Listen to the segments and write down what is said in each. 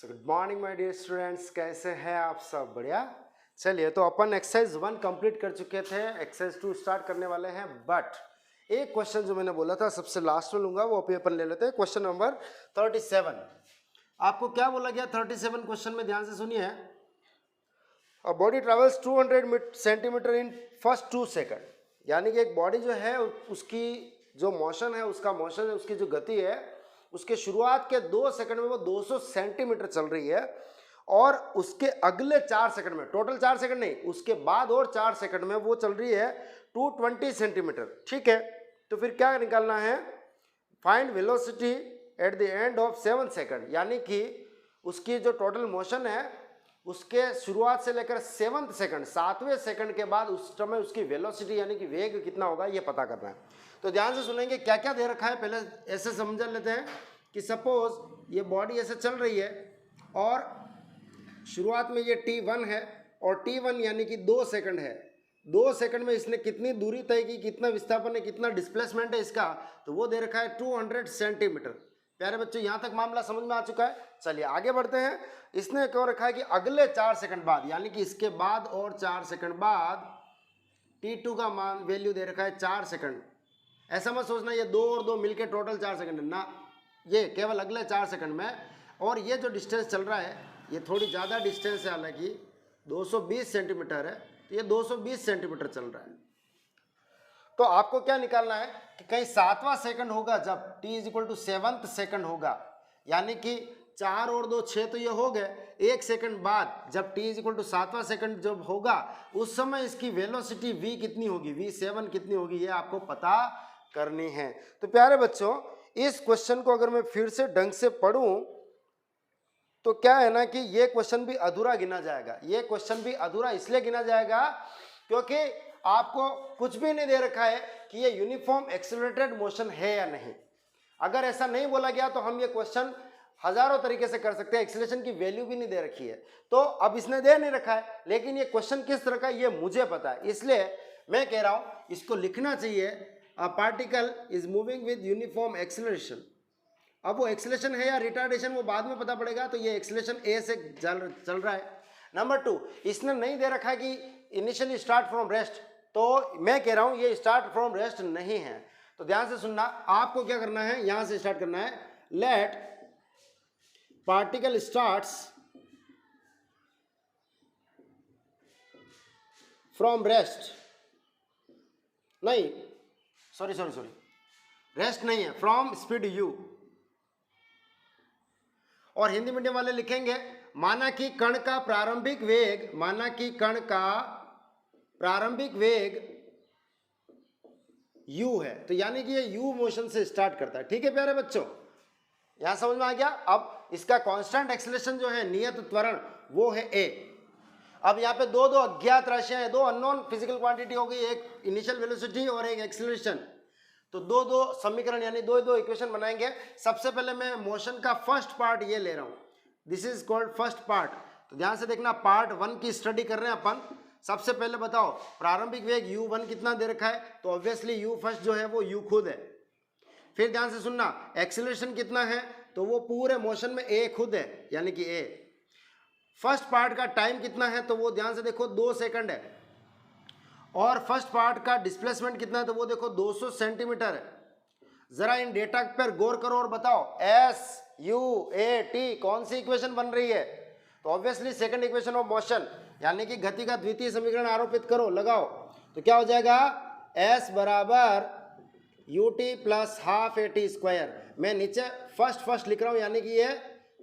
Good morning my dear students, कैसे हैं आप सब? बढ़िया। चलिए, तो अपन एक्सरसाइज 1 कंप्लीट कर चुके थे, एक्सरसाइज 2 स्टार्ट करने वाले हैं। बट एक क्वेश्चन जो मैंने बोला था सबसे लास्ट में लूंगा, वो अभी अपन ले लेते हैं। Question number 37। आपको क्या बोला गया 37 क्वेश्चन में? ध्यान से सुनिए। A body travels 200 centimetre in first 2 second. यानी कि एक बॉडी जो है उसकी जो मोशन है, उसका मोशन है, उसकी जो गति है, उसके शुरुआत के 2 सेकंड में वो 200 सेंटीमीटर चल रही है, और उसके अगले 4 सेकंड में, टोटल 4 सेकंड नहीं, उसके बाद और 4 सेकंड में वो चल रही है 220 सेंटीमीटर। ठीक है, तो फिर क्या निकालना है? Find velocity at the end of 7 second. यानी कि उसकी जो टोटल मोशन है उसके शुरुआत से लेकर 7th सेकंड, 7वें सेकंड के बाद उस समय उसकी वेलोसिटी यानी कि वेग कितना होगा, ये पता करना है। तो ध्यान से सुनेंगे क्या क्या दे रखा है। पहले ऐसे समझ लेते हैं कि सपोज ये बॉडी ऐसे चल रही है और शुरुआत में ये t1 है, और t1 यानी कि 2 सेकंड है। 2 सेकंड में इसने कितनी दूरी तय की, कितना विस्थापन है, कितना डिस्प्लेसमेंट है इसका, तो वो दे रखा है 200 सेंटीमीटर। प्यारे बच्चों, यहाँ तक मामला समझ में आ चुका है। चलिए आगे बढ़ते हैं। इसने क्यों रखा है कि अगले 4 सेकंड बाद, यानी कि इसके बाद और 4 सेकंड बाद t2 का मान वैल्यू दे रखा है 4 सेकंड। ऐसा मत सोचना ये 2 और 2 मिलके टोटल 4 सेकंड है ना, ये केवल अगले 4 सेकंड में। और ये जो डिस्टेंस चल रहा है ये थोड़ी ज़्यादा डिस्टेंस है, हालांकि 220 सेंटीमीटर है, तो ये 220 सेंटीमीटर चल रहा है। तो आपको क्या निकालना है कि कहीं 7वां सेकंड होगा जब t = 7th सेकंड होगा, यानी कि 4 और 2 6, तो ये हो गए। 1 सेकंड बाद जब t = 7वां सेकंड जब होगा, उस समय इसकी वेलोसिटी v कितनी होगी, v7 कितनी होगी, ये आपको पता करनी है। तो प्यारे बच्चों, इस क्वेश्चन को अगर मैं फिर से ढंग से पढ़ूं तो क्या है ना कि ये क्वेश्चन भी अधूरा गिना जाएगा। ये क्वेश्चन भी अधूरा इसलिए गिना जाएगा क्योंकि आपको कुछ भी नहीं दे रखा है कि ये यूनिफॉर्म एक्सेलरेटेड मोशन है या नहीं। अगर ऐसा नहीं बोला गया तो हम ये क्वेश्चन हजारों तरीके से कर सकते हैं। एक्सेलरेशन की वैल्यू भी नहीं दे रखी है, तो अब इसने दे नहीं रखा है, लेकिन ये क्वेश्चन किस तरह का ये मुझे पता है, इसलिए मैं कह रहा हूं इसको लिखना चाहिए। A particle is moving with uniform acceleration. अब वो एक्सेलरेशन है या रिटार्डेशन वो बाद में पता पड़ेगा, तो ये एक्सेलरेशन ए से चल रहा है। नंबर 2, इसने नहीं दे रखा है कि इनिशियली स्टार्ट फ्रॉम रेस्ट, तो मैं कह रहा हूं ये स्टार्ट फ्रॉम रेस्ट नहीं है। तो ध्यान से सुनना, आपको क्या करना है, यहां से स्टार्ट करना है। Let particle starts from rest, नहीं सॉरी रेस्ट नहीं है, फ्रॉम स्पीड u। और हिंदी मीडियम वाले लिखेंगे माना कि कण का प्रारंभिक वेग, माना कि कण का प्रारंभिक वेग u है, तो यानी कि ये u मोशन से स्टार्ट करता है। ठीक है प्यारे बच्चों, यहां समझ में आ गया। अब इसका कांस्टेंट एक्सेलरेशन जो है, नियत त्वरण, वो है a। अब यहाँ पे दो अज्ञात राशियां हैं, 2 अननोन फिजिकल क्वांटिटी हो गई, एक इनिशियल वेलोसिटी और एक एक्सेलरेशन। तो दो समीकरण यानी दो इक्वेशन बनाएंगे। सबसे पहले मैं मोशन का फर्स्ट पार्ट ये ले रहा हूं, this is called first part. तो ध्यान से देखना, पार्ट 1 की स्टडी कर रहे हैं अपन। सबसे पहले बताओ प्रारंभिक वेग u1 कितना दे रखा है, तो ऑब्वियसली u फर्स्ट जो है वो u खुद है। फिर ध्यान से सुनना, एक्सेलरेशन कितना है, तो वो पूरे मोशन में a खुद है, यानी कि a। फर्स्ट पार्ट का टाइम कितना है, तो वो ध्यान से देखो 2 सेकंड है। और फर्स्ट पार्ट का डिस्प्लेसमेंट कितना है, तो वो देखो 200 सेंटीमीटर है। जरा इन डेटा पर गौर करो और बताओ SUAT कौन सी इक्वेशन बन रही है, तो obviously second equation of motion, यानी कि गति का द्वितीय समीकरण आरोपित करो, लगाओ, तो क्या हो जाएगा, S बराबर UT + ½ AT²। मैं नीचे फर्स्ट लिख रहा हूं, यानी कि ये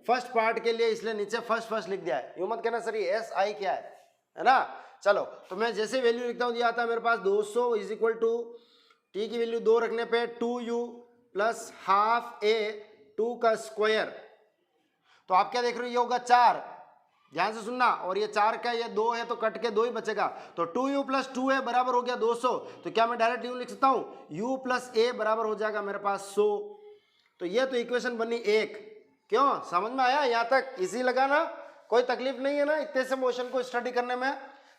फर्स्ट पार्ट के लिए, इसलिए नीचे फर्स्ट लिख दिया है। यूं मत कहना सर ये SI क्या है ना। चलो, तो मैं जैसे वैल्यू लिखता हूं, दिया आता है मेरे पास 200 = t की वैल्यू 2 रखने पे 2u + ½ a 2 का स्क्वायर। तो आप क्या देख रहे हो, ये होगा 4। ध्यान से सुनना, और ये 4 का ये 2 है, तो कट के 2 ही बचेगा, तो 2u + 2a बराबर हो गया 200। तो क्या मैं डायरेक्ट यूं लिख सकता हूं, u + a बराबर हो जाएगा मेरे पास 100। तो ये तो इक्वेशन बनी 1। क्यों, समझ में आया? यहां तक इजी लगा ना, कोई तकलीफ नहीं है ना इतने से मोशन को स्टडी करने में।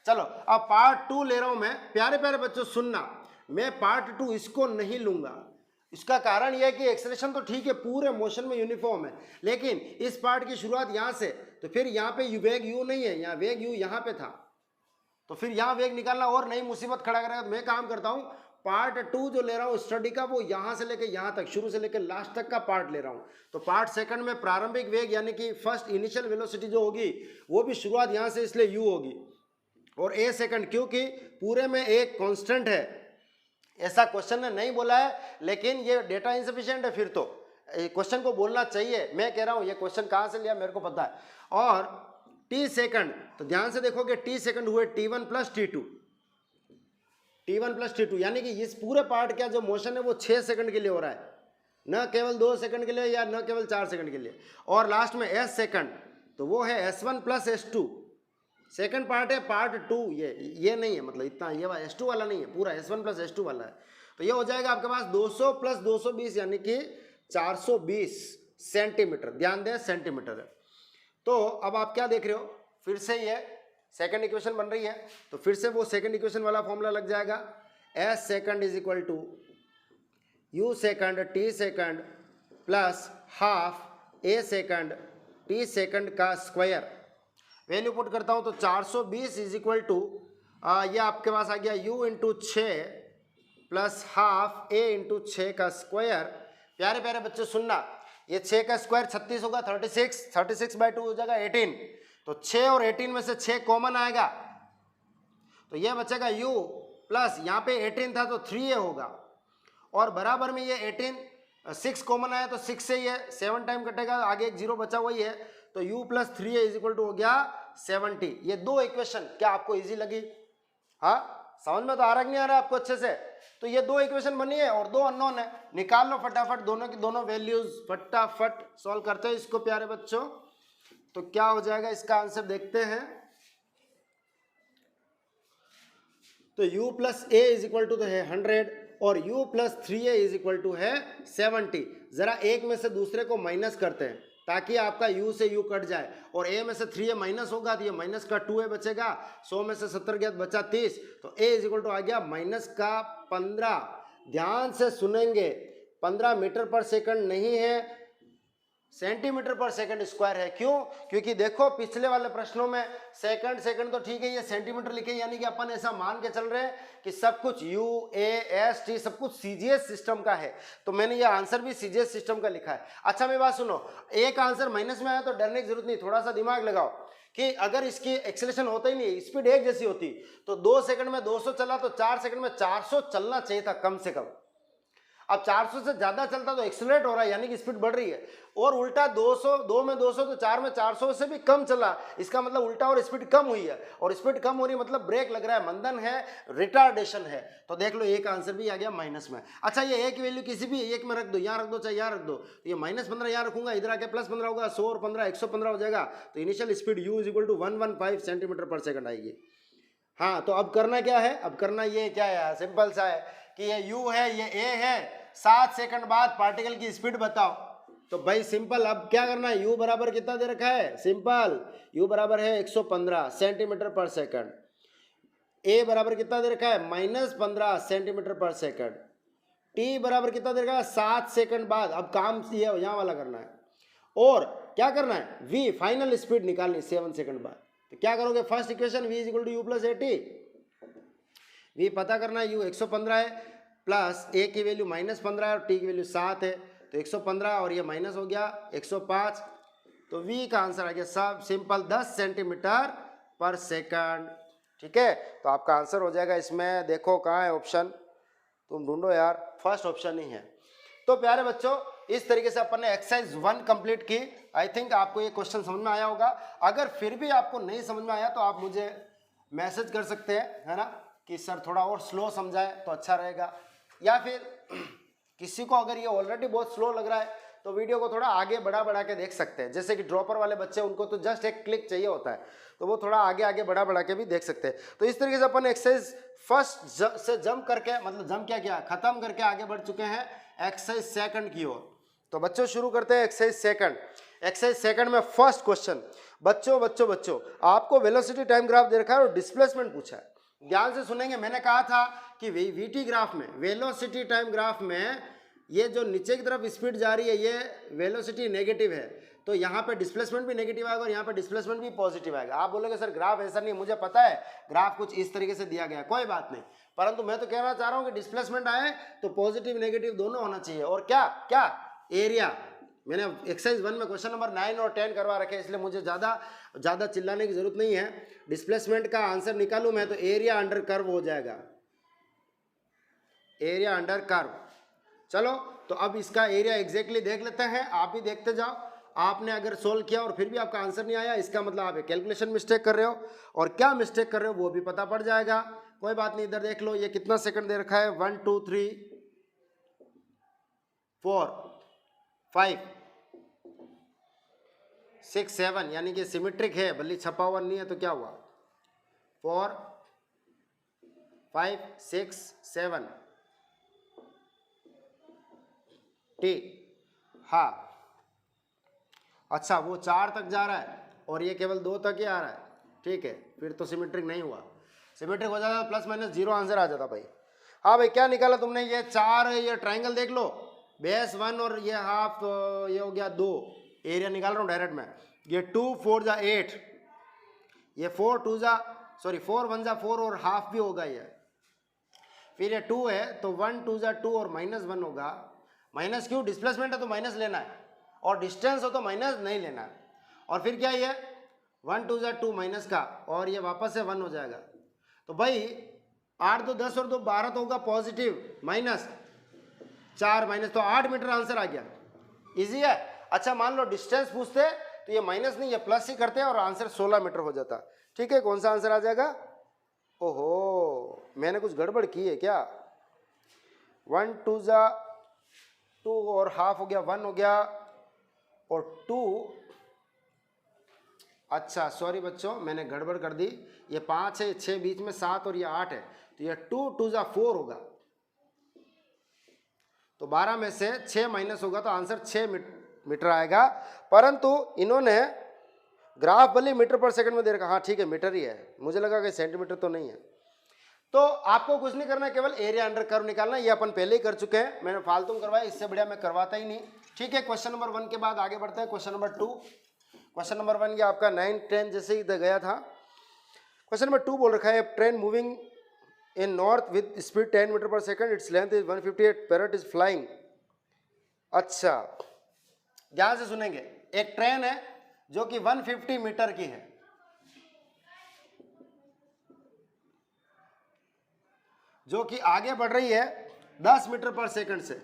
चलो अब पार्ट 2 ले रहा हूं मैं। प्यारे बच्चों सुनना, मैं पार्ट 2 इसको नहीं लूंगा, इसका कारण यह है कि एक्सेलरेशन तो ठीक है, पूरे मोशन में यूनिफॉर्म है, लेकिन इस पार्ट की शुरुआत यहाँ से, तो फिर यहाँ पे वेग u नहीं है, यहाँ वेग u यहाँ पे था, तो फिर यहाँ वेग निकालना और नई मुसीबत खड़ा करेगा। मैं काम करता हूँ पार्ट 2 जो ले रहा हूँ स्टडी का, वो यहाँ से लेके यहाँ तक, शुरू से लेके लास्ट तक का पार्ट ले रहा हूँ। तो पार्ट सेकंड में प्रारंभिक वेग यानी कि फर्स्ट इनिशियल वेलोसिटी जो होगी वो भी शुरुआत यहाँ से, इसलिए u होगी, और a सेकंड, क्योंकि पूरे में एक कांस्टेंट है। ऐसा क्वेश्चन ने नहीं बोला है, लेकिन ये डेटा इनसफिशिएंट है, फिर तो क्वेश्चन को बोलना चाहिए। मैं कह रहा हूँ ये क्वेश्चन कहाँ से लिया मेरे को पता है। और t सेकंड, तो ध्यान से देखोगे t सेकंड हुए t1 plus t2, t1 plus t2, यानी कि इस पूरे पार्ट का जो मोशन है वो 6 सेकंड के लिए हो रहा है, न केवल 2 सेकंड के लिए या न केवल 4 सेकंड के लिए। और लास्ट में s सेकंड, तो वो है s1 plus s2, second part है पार्ट 2, ये नहीं है, मतलब इतना ये s2 वाला नहीं है, पूरा s1 प्लस s2 वाला है। तो ये हो जाएगा आपके पास 200 प्लस 220 यानी कि 420 सेंटीमीटर। ध्यान दें सेंटीमीटर है। तो अब आप क्या देख रहे हो, फिर से ये सेकंड इक्वेशन बन रही है, तो फिर से वो सेकंड इक्वेशन वाला फॉर्मूला लग जाएगा, s second is equal to u second t second plus half a second t second का स्क्वायर। वैल्यू पुट करता हूं तो 420 इज इक्वल टू ये आपके पास आ गया u into 6 plus half a into 6 का स्क्वायर। प्यारे प्यारे बच्चे सुनना, ये 6 का स्क्वायर 36 होगा, 36 बाई 2 हो जाएगा 18, तो 6 और 18 में से 6 कॉमन आएगा, तो ये बचेगा u प्लस यहाँ पे 18 था तो 3a होगा, और बराबर में ये 18 6 कॉमन आया तो 6 से ये 7 टाइम कटेगा, आगे एक 0 बचा वही है, तो u plus 3a is equal to हो गया 70। ये दो इक्वेशन क्या आपको इजी लगी? हाँ, समझ में तो आ रहा कि नहीं आ रहा आपको अच्छे से? तो ये दो इक्वेशन बनी है और दो अननोन है, निकाल लो फटाफट दोनों की दोनों वैल्यूज, फटाफट सॉल्व करते हैं इसको प्यारे बच्चों। तो क्या हो जाएगा इसका आंसर देखते हैं। तो u plus a is equal to तो है 100 और u plus 3a is equal to है 70। जरा एक में से दूसरे को माइनस करते हैं ताकि आपका u से u कट जाए, और a में से 3a माइनस होगा तो ये माइनस का 2a बचेगा, 100 में से 70 गया बचा 30, तो a इज इक्वल टू आ गया माइनस का 15। ध्यान से सुनेंगे, 15 मीटर पर सेकंड नहीं है, सेंटीमीटर पर सेकंड स्क्वायर है। क्यों? क्योंकि देखो पिछले वाले प्रश्नों में सेकंड तो ठीक है, ये सेंटीमीटर लिखे, यानी कि अपन ऐसा मान के चल रहे हैं कि सब कुछ u a s t सब कुछ सीजीएस सिस्टम का है, तो मैंने ये आंसर भी सीजीएस सिस्टम का लिखा है। अच्छा मेरी बात सुनो, एक आंसर माइनस में आया तो डरने की जरूरत नहीं, थोड़ा सा दिमाग लगाओ कि अगर इसकी एक्सेलेरेशन होता ही नहीं, स्पीड एक जैसी होती, तो 2 सेकंड में 200 चला तो 4 सेकंड में 400 चलना चाहिए था कम से कम। अब 400 से ज्यादा चलता तो एक्सेलरेट हो रहा है, यानी कि स्पीड बढ़ रही है, और उल्टा 2 में 200 तो 4 में 400 से भी कम चला, इसका मतलब उल्टा और स्पीड कम हुई है, और स्पीड कम हो रही है मतलब ब्रेक लग रहा है, मंदन है, रिटार्डेशन है। तो देख लो एक आंसर भी आ गया माइनस में। अच्छा ये एक वैल्यू किसी भी एक में रख दो, यहाँ रख दो चाहे यहाँ रख दो, तो ये -15 यहाँ रखूंगा, इधर आके +15 होगा, 100 और 15 115 हो जाएगा, तो initial speed u is equal to 115 centimetre per second आएगी। हाँ, तो अब करना क्या है, अब करना ये क्या है, सिंपल सा है कि ये u है ये a है, 7 सेकंड बाद पार्टिकल की स्पीड बताओ। तो भाई सिंपल, अब क्या करना है, u बराबर कितना दे रखा है, सिंपल u बराबर है 115 सेंटीमीटर पर सेकंड, a बराबर कितना दे रखा है -15 सेंटीमीटर पर सेकंड, t बराबर कितना दे रखा है 7 सेकंड बाद। अब काम ये यहाँ वाला करना है, और क्या करना है, v फाइनल स्पीड निकालनी 7 सेकंड बाद। तो क्या करोगे, first equation v is equal to u plus 80, v पता करना है, u 115 है प्लस a की वैल्यू -15 है और t की वैल्यू 7 है, तो 115 और ये माइनस हो गया 105, तो v का आंसर आ गया सब सिंपल 10 सेंटीमीटर पर सेकंड। ठीक है, तो आपका आंसर हो जाएगा इसमें, देखो कहाँ है ऑप्शन, तुम ढूंढो यार, फर्स्ट ऑप्शन ही है। तो प्यारे बच्चों इस तरीके से अपन ने एक्सरसाइज 1 कंप्लीट की। आई थिंक आपको ये क्वेश्चन समझ में आया होगा। अगर फिर भी आपको नहीं समझ में आया तो आप मुझे मैसेज कर सकते हैं, है ना, कि सर थोड़ा और स्लो समझाए तो अच्छा रहेगा, या फिर किसी को अगर ये ऑलरेडी बहुत स्लो लग रहा है तो वीडियो को थोड़ा आगे बढ़ा के देख सकते हैं। जैसे कि ड्रॉपर वाले बच्चे, उनको तो जस्ट एक क्लिक चाहिए होता है, तो वो थोड़ा आगे बढ़ा के भी देख सकते हैं। तो इस तरीके से अपन एक्सरसाइज फर्स्ट से जंप करके, मतलब जंप क्या किया, खत्म करके आगे बढ़ चुके हैं एक्सरसाइज सेकंड की ओर। तो बच्चों शुरू करते हैं एक्सरसाइज सेकंड। एक्सरसाइज सेकंड में फर्स्ट क्वेश्चन, बच्चों आपको वेलोसिटी टाइम ग्राफ दे रखा है और डिस्प्लेसमेंट पूछा है। ध्यान से सुनेंगे, मैंने कहा था कि वीटी ग्राफ में, वेलोसिटी टाइम ग्राफ में ये जो नीचे की तरफ स्पीड जा रही है ये वेलोसिटी नेगेटिव है, तो यहाँ पे डिस्प्लेसमेंट भी नेगेटिव आएगा और यहाँ पे डिस्प्लेसमेंट भी पॉजिटिव आएगा। आप बोलोगे सर ग्राफ ऐसा नहीं, मुझे पता है ग्राफ कुछ इस तरीके से दिया गया है, कोई बात नहीं, परंतु मैं तो कहना चाह रहा हूँ कि डिस्प्लेसमेंट आए तो पॉजिटिव नेगेटिव दोनों होना चाहिए। और क्या क्या एरिया, मैंने एक्सरसाइज 1 में क्वेश्चन नंबर 9 और 10 करवा रखे, इसलिए मुझे ज़्यादा चिल्लाने की जरूरत नहीं है। डिस्प्लेसमेंट का आंसर निकालूँ मैं तो एरिया अंडर कर्व हो जाएगा, एरिया अंडर कर्व। चलो तो अब इसका एरिया एग्जैक्टली देख लेते हैं, आप भी देखते जाओ। आपने अगर सोल्व किया और फिर भी आपका आंसर नहीं आया, इसका मतलब आप कैलकुलेशन मिस्टेक कर रहे हो, और क्या मिस्टेक कर रहे हो वो भी पता पड़ जाएगा। कोई बात नहीं, इधर देख लो ये कितना सेकंड दे रखा है, 1 2 3 4 5 6 7, यानी कि सिमेट्रिक है, बल्कि छपा हुआ नहीं है तो क्या हुआ, 4 5 6 7 टी। हाँ अच्छा, वो 4 तक जा रहा है और ये केवल 2 तक ही आ रहा है, ठीक है, फिर तो सिमेट्रिक नहीं हुआ। सिमेट्रिक हो जाता प्लस माइनस 0 आंसर आ जाता भाई। हाँ भाई, क्या निकाला तुमने, ये 4 है, ये ट्राइंगल देख लो, बेस 1 और ये हाफ, ये हो गया 2, एरिया निकाल रहा हूँ डायरेक्ट में। ये 2 4 जा 8, ये 4 2 जा सॉरी 4 1 जा 4 और हाफ भी होगा ये। फिर ये 2 है तो 1 2 जा 2 और -1 होगा। माइनस क्यों, डिस्प्लेसमेंट है तो माइनस लेना है, और डिस्टेंस हो तो माइनस नहीं लेना है। और फिर क्या ये 1 2 जा 2 माइनस का, और ये वापस से 1 हो जाएगा। तो भाई 8 2 10 और 2 12 तो होगा पॉजिटिव, माइनस 4 माइनस, तो 8 मीटर आंसर आ गया। इजी है। अच्छा मान लो डिस्टेंस पूछते तो ये माइनस नहीं, ये प्लस ही करते और आंसर 16 मीटर हो जाता। ठीक है, कौन सा आंसर आ जाएगा। ओहो, मैंने कुछ गड़बड़ की है क्या। 1 2 जा 2 और हाफ हो गया 1 हो गया, और 2, अच्छा सॉरी बच्चों मैंने गड़बड़ कर दी, ये 5 है, 6 बीच में 7 और ये 8 है, तो ये 2 2 जा 4 होगा, तो 12 में से 6 माइनस होगा तो आंसर 6 मीटर आएगा। परंतु इन्होंने ग्राफ भले मीटर पर सेकंड में दे रखा, हाँ ठीक है मीटर ही है, मुझे लगा कि सेंटीमीटर तो नहीं है। तो आपको कुछ नहीं करना है, केवल एरिया अंडर कर्व निकालना, ये अपन पहले ही कर चुके हैं, मैंने फालतू में करवाया, इससे बढ़िया मैं करवाता ही नहीं। ठीक है, क्वेश्चन नंबर 1 के बाद आगे बढ़ते हैं क्वेश्चन नंबर 2। क्वेश्चन नंबर 1 ये आपका 9 10 जैसे ही गया था। क्वेश्चन नंबर 2 बोल रखा है, train moving in north with speed 10 metre per second, it's length is 158, parrot is flying. अच्छा ध्यान से सुनेंगे, एक ट्रेन है जो कि 150 मीटर की है, जो कि आगे बढ़ रही है 10 मीटर पर सेकंड से,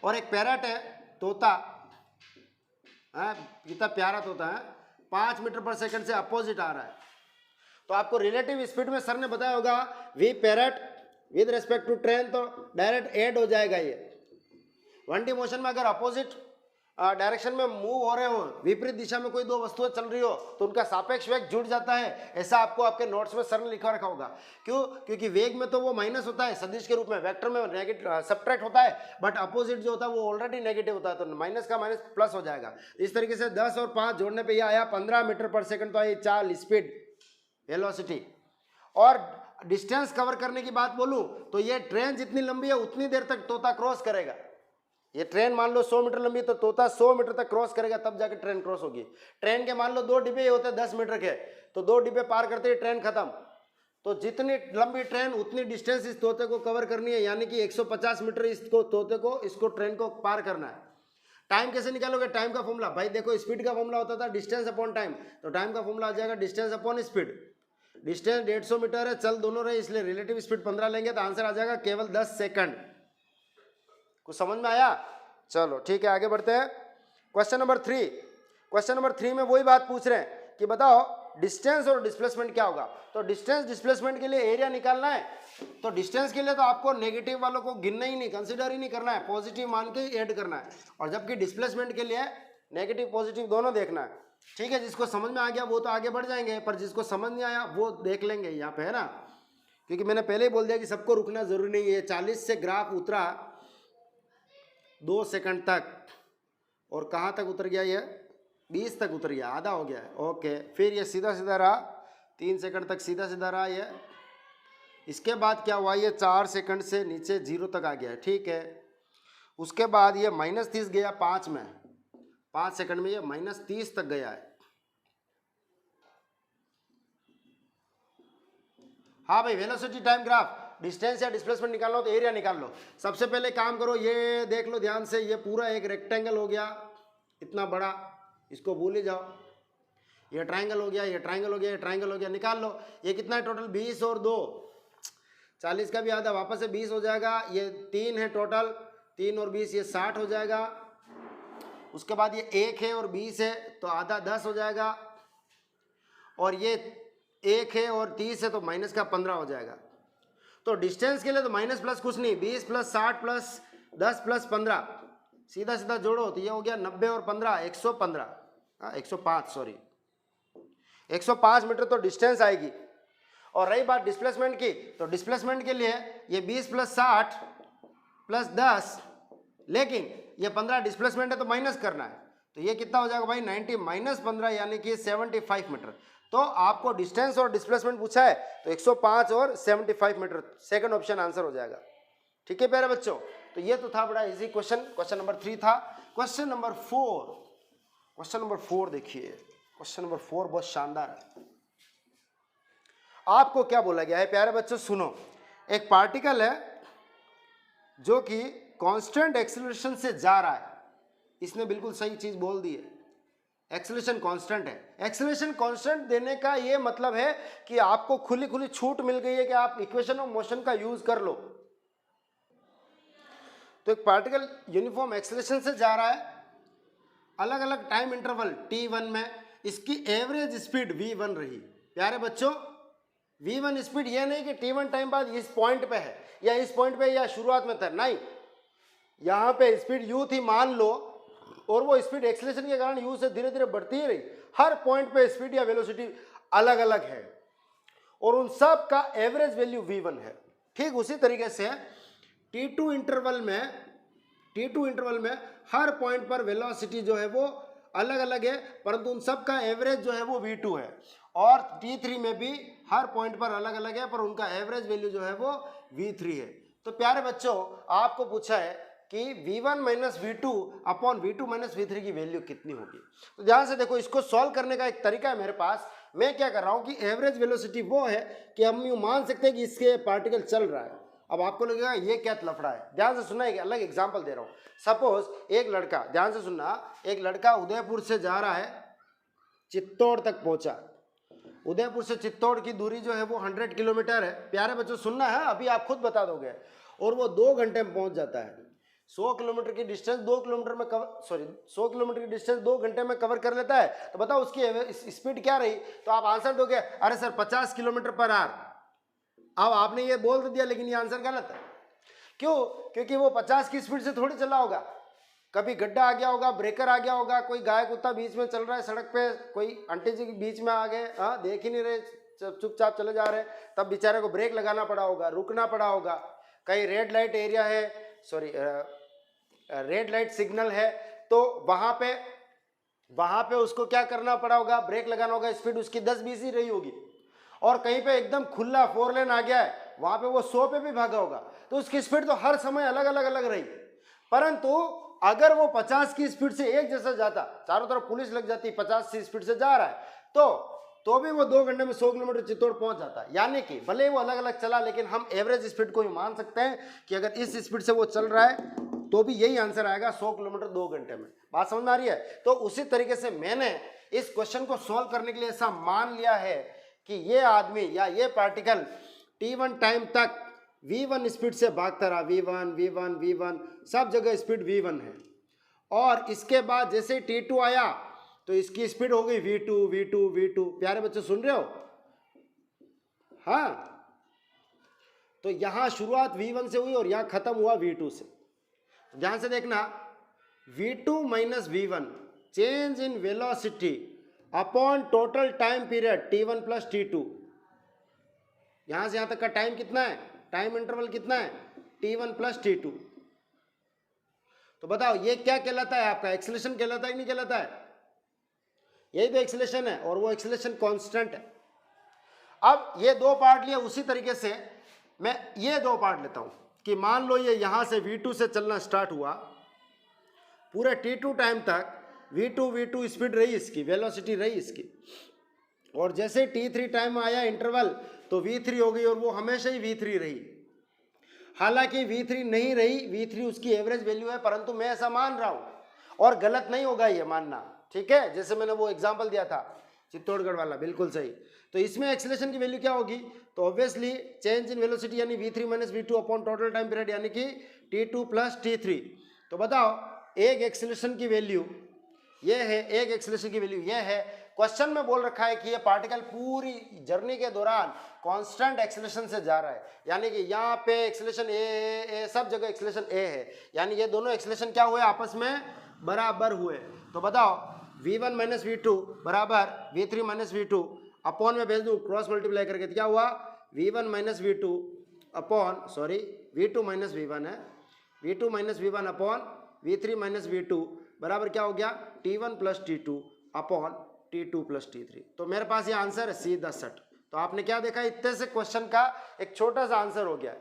और एक पैरेट है, तोता है, कितना प्यारा तोता है, 5 मीटर पर सेकंड से अपोजिट आ रहा है। तो आपको रिलेटिव स्पीड में सर ने बताया होगा वी पैरेट विद रिस्पेक्ट टू ट्रेन, तो डायरेक्ट ऐड हो जाएगा ये। 1D मोशन में अगर अपोजिट डायरेक्शन में मूव हो रहे हो, विपरीत दिशा में कोई दो वस्तुएं चल रही हो, तो उनका सापेक्ष वेग जुड़ जाता है, ऐसा आपको आपके नोट्स में सर ने लिखा रखा होगा। क्यों, क्योंकि वेग में तो वो माइनस होता है सदिश के रूप में, वेक्टर में नेगेटिव सब्ट्रैक्ट होता है, बट अपोजिट जो होता है वो ऑलरेडी नेगेटिव होता है, तो माइनस का माइनस प्लस हो जाएगा। इस तरीके से 10 और 5 जोड़ने पर यह आया 15 मीटर पर सेकंड, तो आई चाल स्पीड वेलोसिटी। और डिस्टेंस कवर करने की बात बोलूं तो ये ट्रेन जितनी लंबी है उतनी देर तक तोता क्रॉस करेगा। ये ट्रेन मान लो 100 मीटर लंबी, तो तोता 100 मीटर तक क्रॉस करेगा, तब जाके ट्रेन क्रॉस होगी। ट्रेन के मान लो 2 डिब्बे होते हैं 10 मीटर के, तो 2 डिब्बे पार करते ही ट्रेन खत्म। तो जितनी लंबी ट्रेन उतनी डिस्टेंस इस तोते को कवर करनी है, यानी कि 150 मीटर इसको तोते को इसको ट्रेन को पार करना है। टाइम कैसे निकालोगे, टाइम का फॉर्मूला, भाई देखो स्पीड का फॉर्मूला होता था डिस्टेंस अपॉन टाइम, तो टाइम का फॉर्मूला आ जाएगा distance upon speed. Distance 150 metre है, चल दोनों रहे, इसलिए रिलेटिव स्पीड 15 लेंगे तो आंसर आ जाएगा केवल 10 सेकंड। कुछ समझ में आया। चलो ठीक है, आगे बढ़ते हैं क्वेश्चन नंबर 3। क्वेश्चन नंबर 3 में वही बात पूछ रहे हैं कि बताओ डिस्टेंस और डिस्प्लेसमेंट क्या होगा। तो डिस्टेंस डिस्प्लेसमेंट के लिए एरिया निकालना है, तो डिस्टेंस के लिए तो आपको नेगेटिव वालों को गिनना ही नहीं, कंसीडर ही नहीं करना है, पॉजिटिव मान के ही ऐड करना है। और जबकि डिस्प्लेसमेंट के लिए नेगेटिव पॉजिटिव दोनों देखना है। ठीक है, जिसको समझ में आ गया वो तो आगे बढ़ जाएंगे, पर जिसको समझ नहीं आया वो देख लेंगे यहाँ पे, है ना। क्योंकि मैंने पहले ही बोल दिया कि सबको रुकना जरूरी नहीं है। 40 से ग्राफ उतरा 2 सेकंड तक, और कहाँ तक उतर गया, ये 20 तक उतर गया, आधा हो गया है। ओके, फिर ये सीधा सीधा रहा 3 सेकंड तक, सीधा सीधा रहा ये। इसके बाद क्या हुआ, ये 4 सेकंड से नीचे 0 तक आ गया है। ठीक है, उसके बाद ये -30 गया 5 में, 5 सेकंड में ये -30 तक गया है। हाँ भाई, वेलोसिटी टाइम ग्राफ, डिस्टेंस या डिस्प्लेसमेंट निकालना हो तो एरिया निकाल लो। सबसे पहले काम करो, ये देख लो ध्यान से, ये पूरा एक रेक्टेंगल हो गया इतना बड़ा, इसको भूल ही जाओ। ये ट्रायंगल हो गया, ये ट्रायंगल हो गया, ये ट्रायंगल हो गया, निकाल लो। ये कितना है टोटल? 20 और 2 40 का भी आधा वापस से 20 हो जाएगा। ये 3 है टोटल, 3 और 20 ये 60 हो जाएगा। उसके बाद ये 1 है और 20 है तो आधा 10 हो जाएगा। और ये 1 है और 30 है तो माइनस का 15 हो जाएगा। तो डिस्टेंस के लिए तो माइनस प्लस कुछ नहीं, 20 प्लस 60 प्लस 10 प्लस 15, सीधा सीधा जोड़ो तो ये हो गया 90 और 15 115, 105 सॉरी, 105 मीटर तो डिस्टेंस आएगी। और रही बात डिस्प्लेसमेंट की, तो डिस्प्लेसमेंट के लिए ये 20 प्लस 60 प्लस 10, लेकिन ये 15 डिस्प्लेसमेंट है तो माइनस करना है, तो ये कितना हो जाएगा भाई? 90 माइनस 15 यानी कि 75 मीटर। तो आपको डिस्टेंस और डिस्प्लेसमेंट पूछा है तो 105 और 75 मीटर, सेकंड ऑप्शन आंसर हो जाएगा। ठीक है प्यारे बच्चों, तो ये तो था बड़ा इजी क्वेश्चन, क्वेश्चन नंबर 3 था। क्वेश्चन नंबर 4 देखिए, क्वेश्चन नंबर 4 बहुत शानदार है। आपको क्या बोला गया है प्यारे बच्चों? सुनो, एक पार्टिकल है जो कि कांस्टेंट एक्सीलरेशन से जा रहा है, इसने बिल्कुल सही चीज बोल दी है, एक्सीलरेशन कांस्टेंट है। एक्सीलरेशन कांस्टेंट देने का ये मतलब है कि आपको खुली खुली छूट मिल गई है कि आप इक्वेशन ऑफ मोशन का यूज कर लो। तो एक पार्टिकल यूनिफॉर्म एक्सीलरेशन से जा रहा है, अलग अलग टाइम इंटरवल t1 में, इसकी एवरेज स्पीड v1 रही। प्यारे बच्चों, v1 स्पीड ये नहीं कि t1 टाइम बाद इस पॉइंट पे है या इस पॉइंट पे या शुरुआत में था, नहीं, यहाँ पे स्पीड u थी मान लो, और वो स्पीड एक्सीलरेशन के कारण u से धीरे धीरे बढ़ती ही रही। हर पॉइंट पे स्पीड या वेलोसिटी अलग अलग है और उन सब का एवरेज वैल्यू v1 है। ठीक उसी तरीके से t2 इंटरवल में हर पॉइंट पर वेलोसिटी जो है वो अलग अलग है, परंतु उन सब का एवरेज जो है वो v2 है। और t3 में भी हर पॉइंट पर अलग अलग है, पर उनका एवरेज वैल्यू जो है वो v3 है। तो प्यारे बच्चों, आपको पूछा है कि v1 minus v2 upon v2 minus v3 की वैल्यू कितनी होगी। तो ध्यान से देखो, इसको सॉल्व करने का एक तरीका है मेरे पास। मैं क्या कर रहा हूं कि एवरेज वेलोसिटी वो है कि हम यूं मान सकते हैं कि इसके पार्टिकल चल रहा है। अब आपको लगेगा ये क्या लफड़ा है, ध्यान से सुनना, एक अलग एग्जाम्पल दे रहा हूँ। सपोज एक लड़का, ध्यान से सुनना, एक लड़का उदयपुर से जा रहा है, चित्तौड़ तक पहुंचा। उदयपुर से चित्तौड़ की दूरी जो है वो 100 किलोमीटर है। प्यारे बच्चों सुनना है, अभी आप खुद बता दोगे। और वो 2 घंटे में पहुंच जाता है। 100 किलोमीटर की डिस्टेंस 2 किलोमीटर में कवर, सॉरी 100 किलोमीटर की डिस्टेंस 2 घंटे में कवर कर लेता है। तो बताओ उसकी स्पीड क्या रही? तो आप आंसर दोगे, अरे सर 50 किलोमीटर पर आवर। अब आपने ये बोल तो दिया, लेकिन ये आंसर गलत है। क्यों? क्योंकि वो 50 की स्पीड से थोड़ी चला होगा, कभी गड्ढा आ गया होगा, ब्रेकर आ गया होगा, कोई गाय कुत्ता बीच में चल रहा है सड़क पे, कोई आंटी जी के बीच में आ गए, हाँ देख ही नहीं रहे, चुपचाप चले जा रहे, तब बेचारे को ब्रेक लगाना पड़ा होगा, रुकना पड़ा होगा। कहीं रेड लाइट एरिया है, सॉरी रेड लाइट सिग्नल है, तो वहां पे उसको क्या करना पड़ा होगा? ब्रेक लगाना होगा। स्पीड उसकी 10-20 ही रही होगी। और कहीं पे एकदम खुला 4 लेन आ गया है, वहां पे वो 100 पे भी भागा होगा, तो उसकी स्पीड तो हर समय अलग अलग रही। परंतु अगर वो 50 की स्पीड से एक जैसा जाता, चारों तरफ पुलिस लग जाती, 50 की स्पीड से जा रहा है, तो भी वो 2 घंटे में 100 किलोमीटर चित्तौड़ पहुंच जाता है। यानी कि भले वो अलग अलग चला, लेकिन हम एवरेज स्पीड को ही मान सकते हैं कि अगर इस स्पीड से वो चल रहा है तो भी यही आंसर आएगा, 100 किलोमीटर 2 घंटे में। बात समझ में आ रही है? तो उसी तरीके से मैंने इस क्वेश्चन को सॉल्व करने के लिए ऐसा मान लिया है कि ये आदमी या ये पार्टिकल t1 टाइम तक v1 स्पीड से भागता रहा, v1 सब जगह स्पीड v1 है। और इसके बाद जैसे t2 आया तो इसकी स्पीड हो गई v2। प्यारे बच्चे सुन रहे हो? हाँ, तो यहां शुरुआत v1 से हुई और यहां खत्म हुआ v2 से। ध्यान से देखना, v2 minus v1 change in velocity upon total time period t1 plus t2। यहां से यहां तक का टाइम कितना है? टाइम इंटरवल कितना है? t1 plus t2। तो बताओ ये क्या कहलाता है? आपका एक्सीलरेशन कहलाता है कि नहीं कहलाता है? यही तो एक्सीलरेशन है, और वो एक्सीलरेशन कांस्टेंट है। अब ये 2 पार्ट लिए, उसी तरीके से मैं ये 2 पार्ट लेता हूं। कि मान लो ये यहाँ से V2 से चलना स्टार्ट हुआ, पूरे T2 टाइम तक V2 स्पीड रही इसकी, वेलोसिटी रही इसकी, और जैसे T3 टाइम आया इंटरवल तो V3 हो गई और वो हमेशा ही V3 रही। हालांकि V3 नहीं रही, V3 उसकी एवरेज वैल्यू है, परंतु मैं ऐसा मान रहा हूँ और गलत नहीं होगा ये मानना, ठीक है। जैसे मैंने वो एग्जाम्पल दिया था चित्तौड़गढ़ वाला, बिल्कुल सही। तो इसमें एक्सेलरेशन की वैल्यू क्या होगी, तो ऑब्वियसली चेंज इन वेलोसिटी यानी V3 minus V2 upon total time period यानी कि T2 प्लस T3। तो बताओ एक एक्सेलरेशन की वैल्यू ये है, एक एक्सेलरेशन की वैल्यू ये है। क्वेश्चन में बोल रखा है कि ये पार्टिकल पूरी जर्नी के दौरान कांस्टेंट एक्सेलरेशन से जा रहा है, यानी कि यहाँ पे एक्सेलरेशन ए सब जगह एक्सेलरेशन ए है, यानी ये दोनों एक्सेलरेशन क्या हुए, आपस में बराबर हुए। तो बताओ V1 माइनस V2 बराबर V3 माइनस V2 अपॉन में भेज दूँ क्रॉस मल्टीप्लाई करके, तो क्या हुआ V1 minus V2 upon V2 minus V1 है, V2 minus V1 upon V3 minus V2 बराबर क्या हो गया T1 plus T2 upon T2 plus T3। तो मेरे पास ये आंसर है सीधा सट। तो आपने क्या देखा, इतने से क्वेश्चन का एक छोटा सा आंसर हो गया।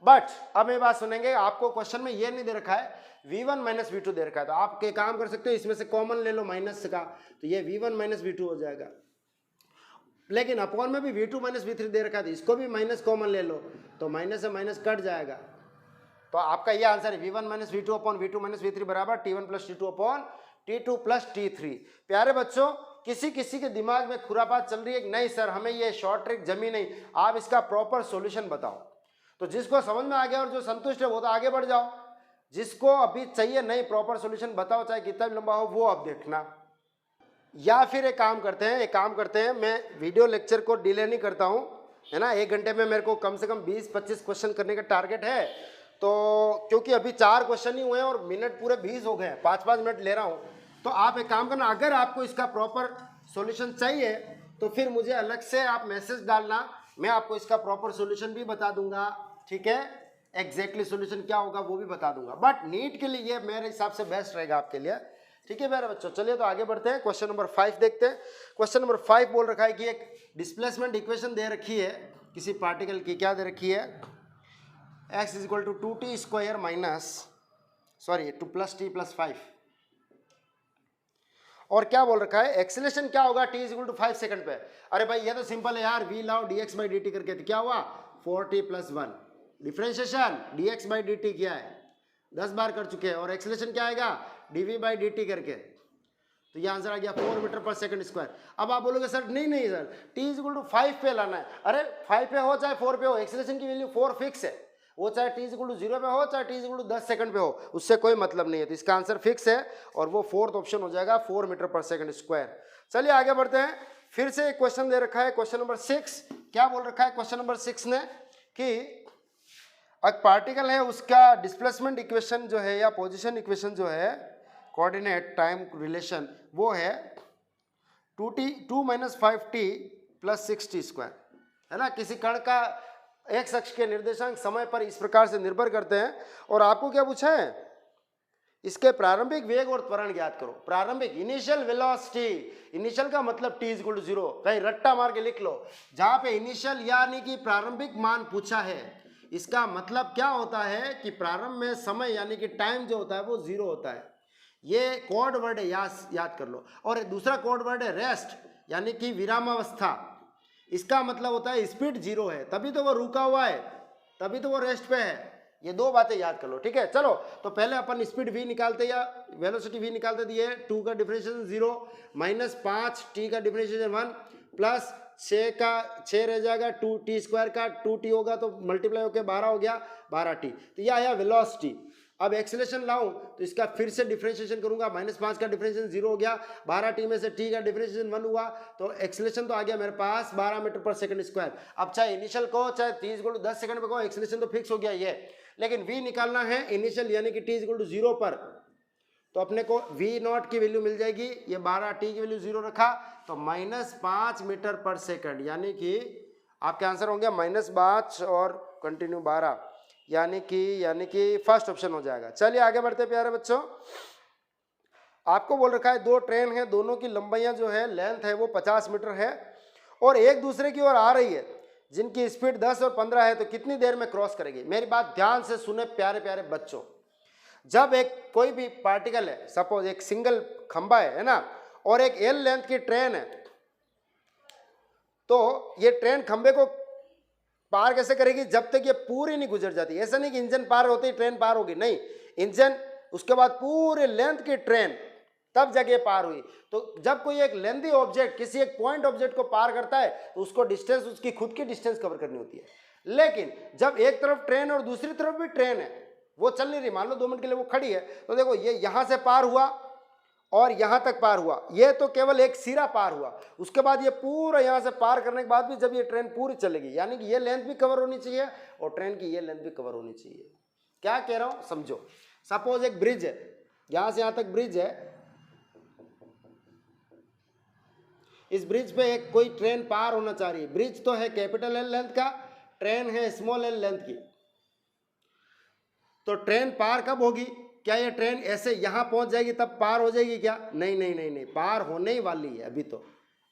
बट अब ये बात सुनेंगे, आपको क्वेश्चन में ये नहीं दे रखा है V1 माइनस V2 दे रखा है, तो आप के काम कर सकते हो इसमें से कॉमन ले लो माइनस का, तो ये V1 माइनस V2 हो जाएगा। लेकिन अपॉन में भी V2 माइनस V3 दे रखा है, तो इसको भी माइनस कॉमन ले लो, तो माइनस से माइनस कट जाएगा। तो आपका ये आंसर है V1 minus V2 upon V2 minus V3 बराबर T1 plus T2 upon T2 plus T3। प्यारे बच्चों, किसी किसी के दिमाग में खुरापात चल रही है कि नहीं सर हमें ये शॉर्ट ट्रिक जमी नहीं, आप इसका प्रॉपर सॉल्यूशन बताओ। तो जिसको समझ में आ गया और जो संतुष्ट है वो तो आगे बढ़ जाओ, जिसको अभी चाहिए नहीं प्रॉपर सॉल्यूशन बताओ, चाहे कितना भी लंबा हो, वो अब देखना। या फिर एक काम करते हैं, मैं वीडियो लेक्चर को डिले नहीं करता हूँ, है ना। 1 घंटे में मेरे को कम से कम 20-25 क्वेश्चन करने का टारगेट है। तो क्योंकि अभी 4 क्वेश्चन ही हुए हैं और मिनट पूरे 20 हो गए हैं, 5-5 मिनट ले रहा हूँ। तो आप एक काम करना, अगर आपको इसका प्रॉपर सॉल्यूशन चाहिए तो फिर मुझे अलग से आप मैसेज डालना, मैं आपको इसका प्रॉपर सॉल्यूशन भी बता दूंगा, ठीक है। एग्जैक्टली सॉल्यूशन क्या होगा वो भी बता दूंगा, बट नीट के लिए ये मेरे हिसाब से बेस्ट रहेगा आपके लिए, ठीक है मेरे बच्चों। चलिए तो आगे बढ़ते हैं, क्वेश्चन नंबर 5 देखते हैं। क्वेश्चन नंबर 5 बोल रखा है कि एक डिस्प्लेसमेंट इक्वेशन दे रखी है किसी पार्टिकल की, क्या दे रखी है, x is equal to 2t square minus 2 plus t plus 5, और क्या बोल रखा है एक्सेलरेशन क्या होगा t is equal to 5 second पे। अरे भाई ये तो सिंपल है यार, v लाओ dx बाई dt करके, तो क्या हुआ 4t plus 1, differentiation dx by dt क्या है 10 बार कर चुके हैं, और एक्सेलरेशन क्या आएगा dv बाई dt करके, तो ये आंसर आ गया 4 मीटर पर सेकंड स्क्वायर। अब आप बोलोगे सर नहीं sir t is equal to 5 पे लाना है। अरे 5 पे हो चाहे 4 पे हो, एक्सेलरेशन की वैल्यू 4 फिक्स है, वो चाहे t इज इक्वल टू 0 पे हो चाहे t is equal to 10 second पे हो, उससे कोई मतलब नहीं है। तो इसका आंसर फिक्स है और वो 4th ऑप्शन हो जाएगा 4 मीटर पर सेकंड स्क्वायर। चलिए आगे बढ़ते हैं, फिर से एक क्वेश्चन दे रखा है, क्वेश्चन नंबर 6। क्या बोल रखा है क्वेश्चन नंबर 6 ने कि एक पार्टिकल है, उसका डिस्प्लेसमेंट इक्वेशन जो है या पोजीशन इक्वेशन जो है, कोऑर्डिनेट टाइम रिलेशन, वो है 2 minus 5t plus 6t square, है ना। किसी कण का एक अक्ष के निर्देशांक समय पर इस प्रकार से निर्भर करते हैं, और आपको क्या पूछा है, इसके प्रारंभिक वेग और त्वरण ज्ञात करो। प्रारंभिक इनिशियल वेलोसिटी, इनिशियल का मतलब t इज इक्वल टू 0, कहीं रट्टा मार के लिख लो, जहां पे इनिशियल यानी कि प्रारंभिक मान पूछा है, इसका मतलब क्या होता है कि प्रारंभ में समय यानी कि टाइम जो होता है वो 0 होता है। ये कोड वर्ड है, याद कर लो। और दूसरा कोड वर्ड है रेस्ट यानी कि विरामावस्था, इसका मतलब होता है स्पीड 0 है, तभी तो वो रुका हुआ है, तभी तो वो रेस्ट पे है। ये 2 बातें याद कर लो, ठीक है। चलो तो पहले अपन स्पीड v निकालते या वेलोसिटी v निकालते, दिए 2 का डिफरेंशिएशन 0 माइनस 5t का डिफरेंशिएशन 1 प्लस 6 रह जाएगा 2t स्क्वायर का 2t होगा तो मल्टीप्लाई होकर 12 हो गया 12t, तो यह आया वेलोसिटी। अब एक्सेलरेशन लाऊं तो इसका फिर से डिफरेंशिएशन करूंगा, -5 का डिफरेंशिएशन 0 हो गया, 12t में से t का डिफरेंशिएशन 1 हुआ, तो एक्सेलरेशन तो आ गया मेरे पास 12 मीटर पर सेकंड स्क्वायर। अब चाहे इनिशियल को चाहे t is equal to 10 second पे को, एक्सेलरेशन तो फिक्स हो गया ये, लेकिन v निकालना है इनिशियल यानी कि t इज इक्वल टू 0 पर, तो अपने को v नॉट की वैल्यू मिल जाएगी, ये 12t की वैल्यू 0 रखा तो -5 मीटर पर सेकंड, यानी कि आपके आंसर होंगे -5 और कंटिन्यू 12, यानी कि फर्स्ट ऑप्शन हो जाएगा। चलिए आगे बढ़ते प्यारे बच्चों, आपको बोल रखा है 2 ट्रेन है, दोनों की लंबाइयां जो है लेंथ है वो 50 मीटर है और एक दूसरे की ओर आ रही है। जिनकी स्पीड 10 और 15 है तो कितनी देर में क्रॉस करेगी। मेरी बात ध्यान से सुने प्यारे प्यारे बच्चों, जब एक कोई भी पार्टिकल है, सपोज एक सिंगल खंबा है ना, और एक एल लेंथ की ट्रेन है, तो ये ट्रेन खंबे को पार कैसे करेगी, जब तक ये पूरी नहीं गुजर जाती। ऐसा नहीं कि इंजन पार होते ही ट्रेन पार होगी, नहीं, इंजन उसके बाद पूरे लेंथ की ट्रेन तब जगह पार हुई। तो जब कोई एक लेंथी ऑब्जेक्ट किसी एक पॉइंट ऑब्जेक्ट को पार करता है तो उसको डिस्टेंस, उसकी खुद की डिस्टेंस कवर करनी होती है। लेकिन जब एक तरफ ट्रेन और दूसरी तरफ भी ट्रेन है, वो चल नहीं रही, मान लो 2 मिनट के लिए वो खड़ी है, तो देखो ये यहां से पार हुआ और यहां तक पार हुआ, ये तो केवल एक सिरा पार हुआ। उसके बाद ये पूरा यहां से पार करने के बाद भी जब ये ट्रेन पूरी चलेगी, यानी कि ये लेंथ भी कवर होनी चाहिए और ट्रेन की ये लेंथ भी कवर होनी चाहिए। क्या कह रहा हूं समझो। सपोज एक ब्रिज है, यहां से यहां तक ब्रिज है, इस ब्रिज पे एक कोई ट्रेन पार होना चाह रही है। ब्रिज तो है कैपिटल एल लेंथ का, ट्रेन है स्मॉल एल लेंथ की। तो ट्रेन पार कब होगी, क्या ये ट्रेन ऐसे यहां पहुंच जाएगी तब पार हो जाएगी क्या, नहीं नहीं नहीं नहीं, पार होने ही वाली है। अभी तो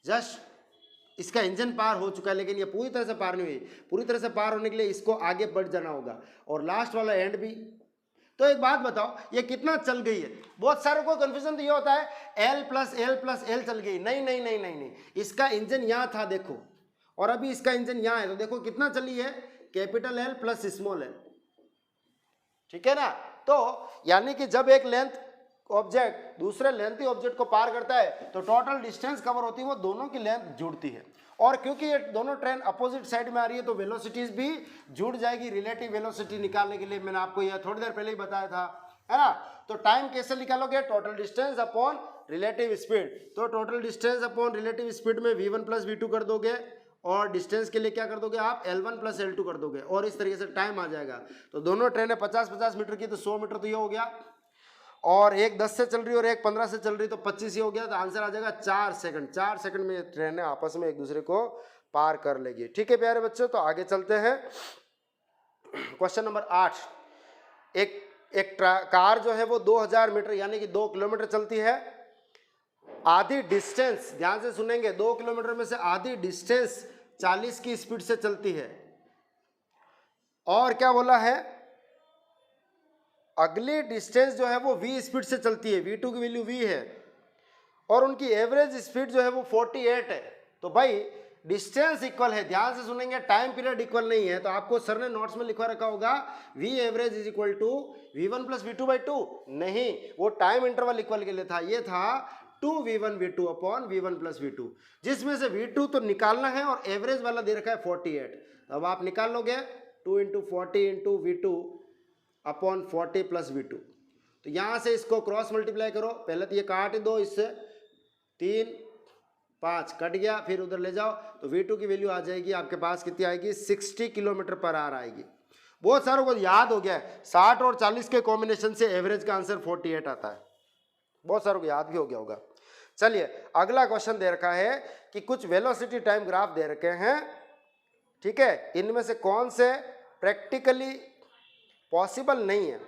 जस्ट इसका इंजन पार हो चुका है, लेकिन ये पूरी तरह से पार नहीं हुई। पूरी तरह से पार होने के लिए इसको आगे बढ़ जाना होगा और लास्ट वाला एंड भी। तो एक बात बताओ, ये कितना चल गई है। बहुत सारे को कंफ्यूजन तो ये होता है L प्लस एल चल गई, नहीं नहीं नहीं नहीं नहीं, इसका इंजन यहाँ था देखो, और अभी इसका इंजन यहाँ है, तो देखो कितना चली है, capital L plus small L, ठीक है ना। तो यानी कि जब एक लेंथ ऑब्जेक्ट दूसरे लेंथी ऑब्जेक्ट को पार करता है तो टोटल डिस्टेंस कवर होती है, वो दोनों की लेंथ जुड़ती है। और क्योंकि ये दोनों ट्रेन अपोजिट साइड में आ रही है तो वेलोसिटीज भी जुड़ जाएगी। रिलेटिव वेलोसिटी निकालने के लिए मैंने आपको यह थोड़ी देर पहले ही बताया था, है ना। तो टाइम कैसे निकालोगे, total distance upon relative speed. तो total distance upon relative speed में v1 प्लस v2 कर दोगे, और डिस्टेंस के लिए क्या कर दोगे आप, L1 प्लस L2 कर दोगे, और इस तरीके से टाइम आ जाएगा। तो दोनों ट्रेनें 50-50 मीटर की, तो 100 मीटर तो ये हो गया, और एक 10 से चल रही और एक 15 से चल रही, तो 25 ही हो गया। तो आंसर आ जाएगा 4 सेकंड। 4 सेकंड में ये ट्रेनें आपस में एक दूसरे को पार कर लेगी। ठीक है प्यारे बच्चों, तो आगे चलते हैं। क्वेश्चन नंबर 8, एक कार जो है वो 2000 मीटर यानी कि 2 किलोमीटर चलती है। आधी डिस्टेंस, ध्यान से सुनेंगे, 2 किलोमीटर में से आधी डिस्टेंस 40 की स्पीड से चलती है। और क्या बोला है, अगली डिस्टेंस जो है वो v स्पीड से चलती है, v2 की वैल्यू v है, और उनकी एवरेज स्पीड जो है वो 48 है। तो भाई डिस्टेंस इक्वल है, ध्यान से सुनेंगे, टाइम पीरियड इक्वल नहीं है। तो आपको सर ने नोट्स में लिखवा रखा होगा v average is equal to v1 plus v2/2, नहीं, वो टाइम इंटरवल इक्वल के लिए था, ये था 2v1 v2 upon v1 plus v2, जिसमें से v2 तो निकालना है और एवरेज वाला दे रखा है 48। अब आप निकाल लोगे 2 × 40 × v2 अपॉन 40 प्लस v2। तो यहाँ से इसको क्रॉस मल्टीप्लाई करो, पहले तो ये काट दो, इससे 3 5 कट गया, फिर उधर ले जाओ, तो v2 की वैल्यू आ जाएगी आपके पास, कितनी आएगी, 60 किलोमीटर पर आवर आएगी। बहुत सारों को याद हो गया है, 60 और 40 के कॉम्बिनेशन से एवरेज का आंसर 48 आता है, बहुत सारों को याद भी हो गया होगा। चलिए अगला क्वेश्चन दे रखा है कि कुछ वेलोसिटी टाइम ग्राफ दे रखे हैं, ठीक है, इनमें से कौन से प्रैक्टिकली पॉसिबल नहीं है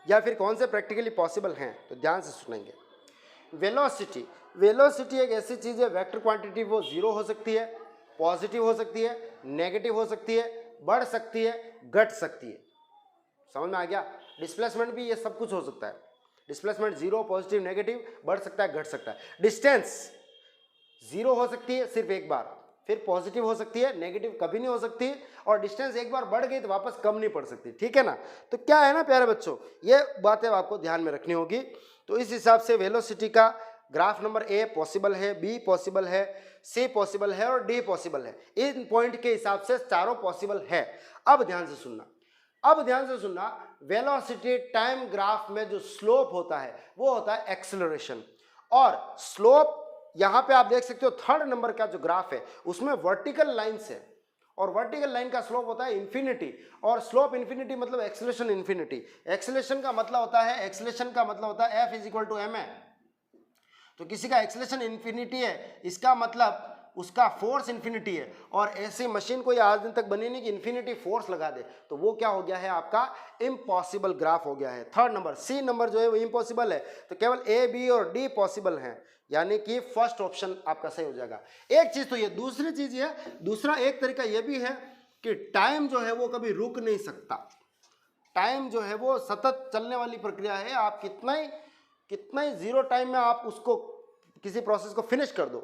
या फिर कौन से प्रैक्टिकली पॉसिबल हैं। तो ध्यान से सुनेंगे। वेलोसिटी एक ऐसी चीज है, वेक्टर क्वांटिटी, वो जीरो हो सकती है, पॉजिटिव हो सकती है, नेगेटिव हो सकती है, बढ़ सकती है, घट सकती है। समझ में आ गया। डिस्प्लेसमेंट भी ये सब कुछ हो सकता है, डिस्प्लेसमेंट जीरो, पॉजिटिव, नेगेटिव, बढ़ सकता है, घट सकता है। डिस्टेंस जीरो हो सकती है सिर्फ एक बार, फिर पॉजिटिव हो सकती है, नेगेटिव कभी नहीं हो सकती, और डिस्टेंस एक बार बढ़ गई तो वापस कम नहीं पड़ सकती, ठीक है ना। तो क्या है ना प्यारे बच्चों, ये बातें आपको ध्यान में रखनी होगी। तो इस हिसाब से वेलोसिटी का ग्राफ नंबर ए पॉसिबल है, बी पॉसिबल है, सी पॉसिबल है और डी पॉसिबल है। इन पॉइंट के हिसाब से चारों पॉसिबल है। अब ध्यान से सुनना, वेलोसिटी टाइम ग्राफ में जो स्लोप होता है वो होता है एक्सेलरेशन, और स्लोप यहां पे आप देख सकते हो 3rd नंबर का जो ग्राफ है उसमें वर्टिकल लाइंस है, और वर्टिकल लाइन का स्लोप होता है इन्फिनिटी, और स्लोप इन्फिनिटी मतलब एक्सेलरेशन इन्फिनिटी। एक्सेलरेशन का मतलब होता है F = ma। तो किसी का एक्सेलरेशन इन्फिनिटी है, इसका मतलब उसका फोर्स इन्फिनिटी है, और ऐसी मशीन कोई आज दिन तक बनी नहीं कि इन्फिनिटी फोर्स लगा दे, तो वो क्या हो गया है आपका इम्पॉसिबल ग्राफ हो गया है। थर्ड नंबर सी नंबर जो है वो इम्पॉसिबल है, तो केवल ए बी और डी पॉसिबल है, यानी कि फर्स्ट ऑप्शन आपका सही हो जाएगा। एक चीज तो ये, दूसरी चीज ये, दूसरा एक तरीका ये भी है कि टाइम जो है वो कभी रुक नहीं सकता, टाइम जो है वो सतत चलने वाली प्रक्रिया है, आप कितना ही जीरो टाइम में आप उसको किसी प्रोसेस को फिनिश कर दो,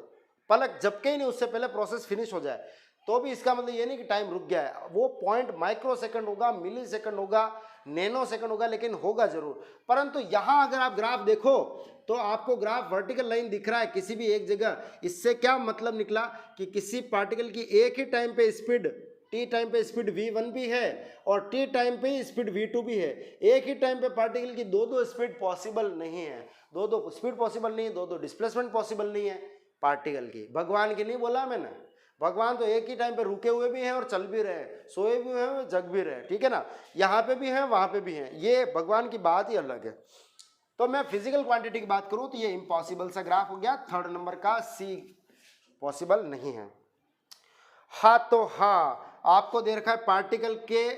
पलक झपके ही नहीं उससे पहले प्रोसेस फिनिश हो जाए, तो भी इसका मतलब ये नहीं कि टाइम रुक गया है। वो पॉइंट माइक्रो सेकंड होगा, मिली सेकंड होगा, नैनो सेकंड होगा, लेकिन होगा जरूर। परंतु यहां अगर आप ग्राफ देखो तो आपको ग्राफ वर्टिकल लाइन दिख रहा है किसी भी एक जगह, इससे क्या मतलब निकला कि किसी पार्टिकल की एक ही टाइम पे स्पीड t टाइम पे स्पीड v1 भी है और t टाइम पे स्पीड v2 भी है। एक ही टाइम पे पार्टिकल की दो स्पीड पॉसिबल नहीं है, दो स्पीड पॉसिबल नहीं है, दो डिस्प्लेसमेंट पॉसिबल नहीं है पार्टिकल की। भगवान की नहीं बोला मैंने, भगवान तो एक ही टाइम पे रुके हुए भी हैं और चल भी रहे हैं, सोए भी हुए हैं, जग भी रहे हैं, ठीक है ना, यहाँ पे भी हैं वहाँ पे भी हैं, ये भगवान की बात ही अलग है। तो मैं फिजिकल क्वांटिटी की बात करूँ तो ये इम्पॉसिबल सा ग्राफ हो गया, थर्ड नंबर का सी पॉसिबल नहीं है। हाँ तो हाँ, आपको दे रखा है पार्टिकल के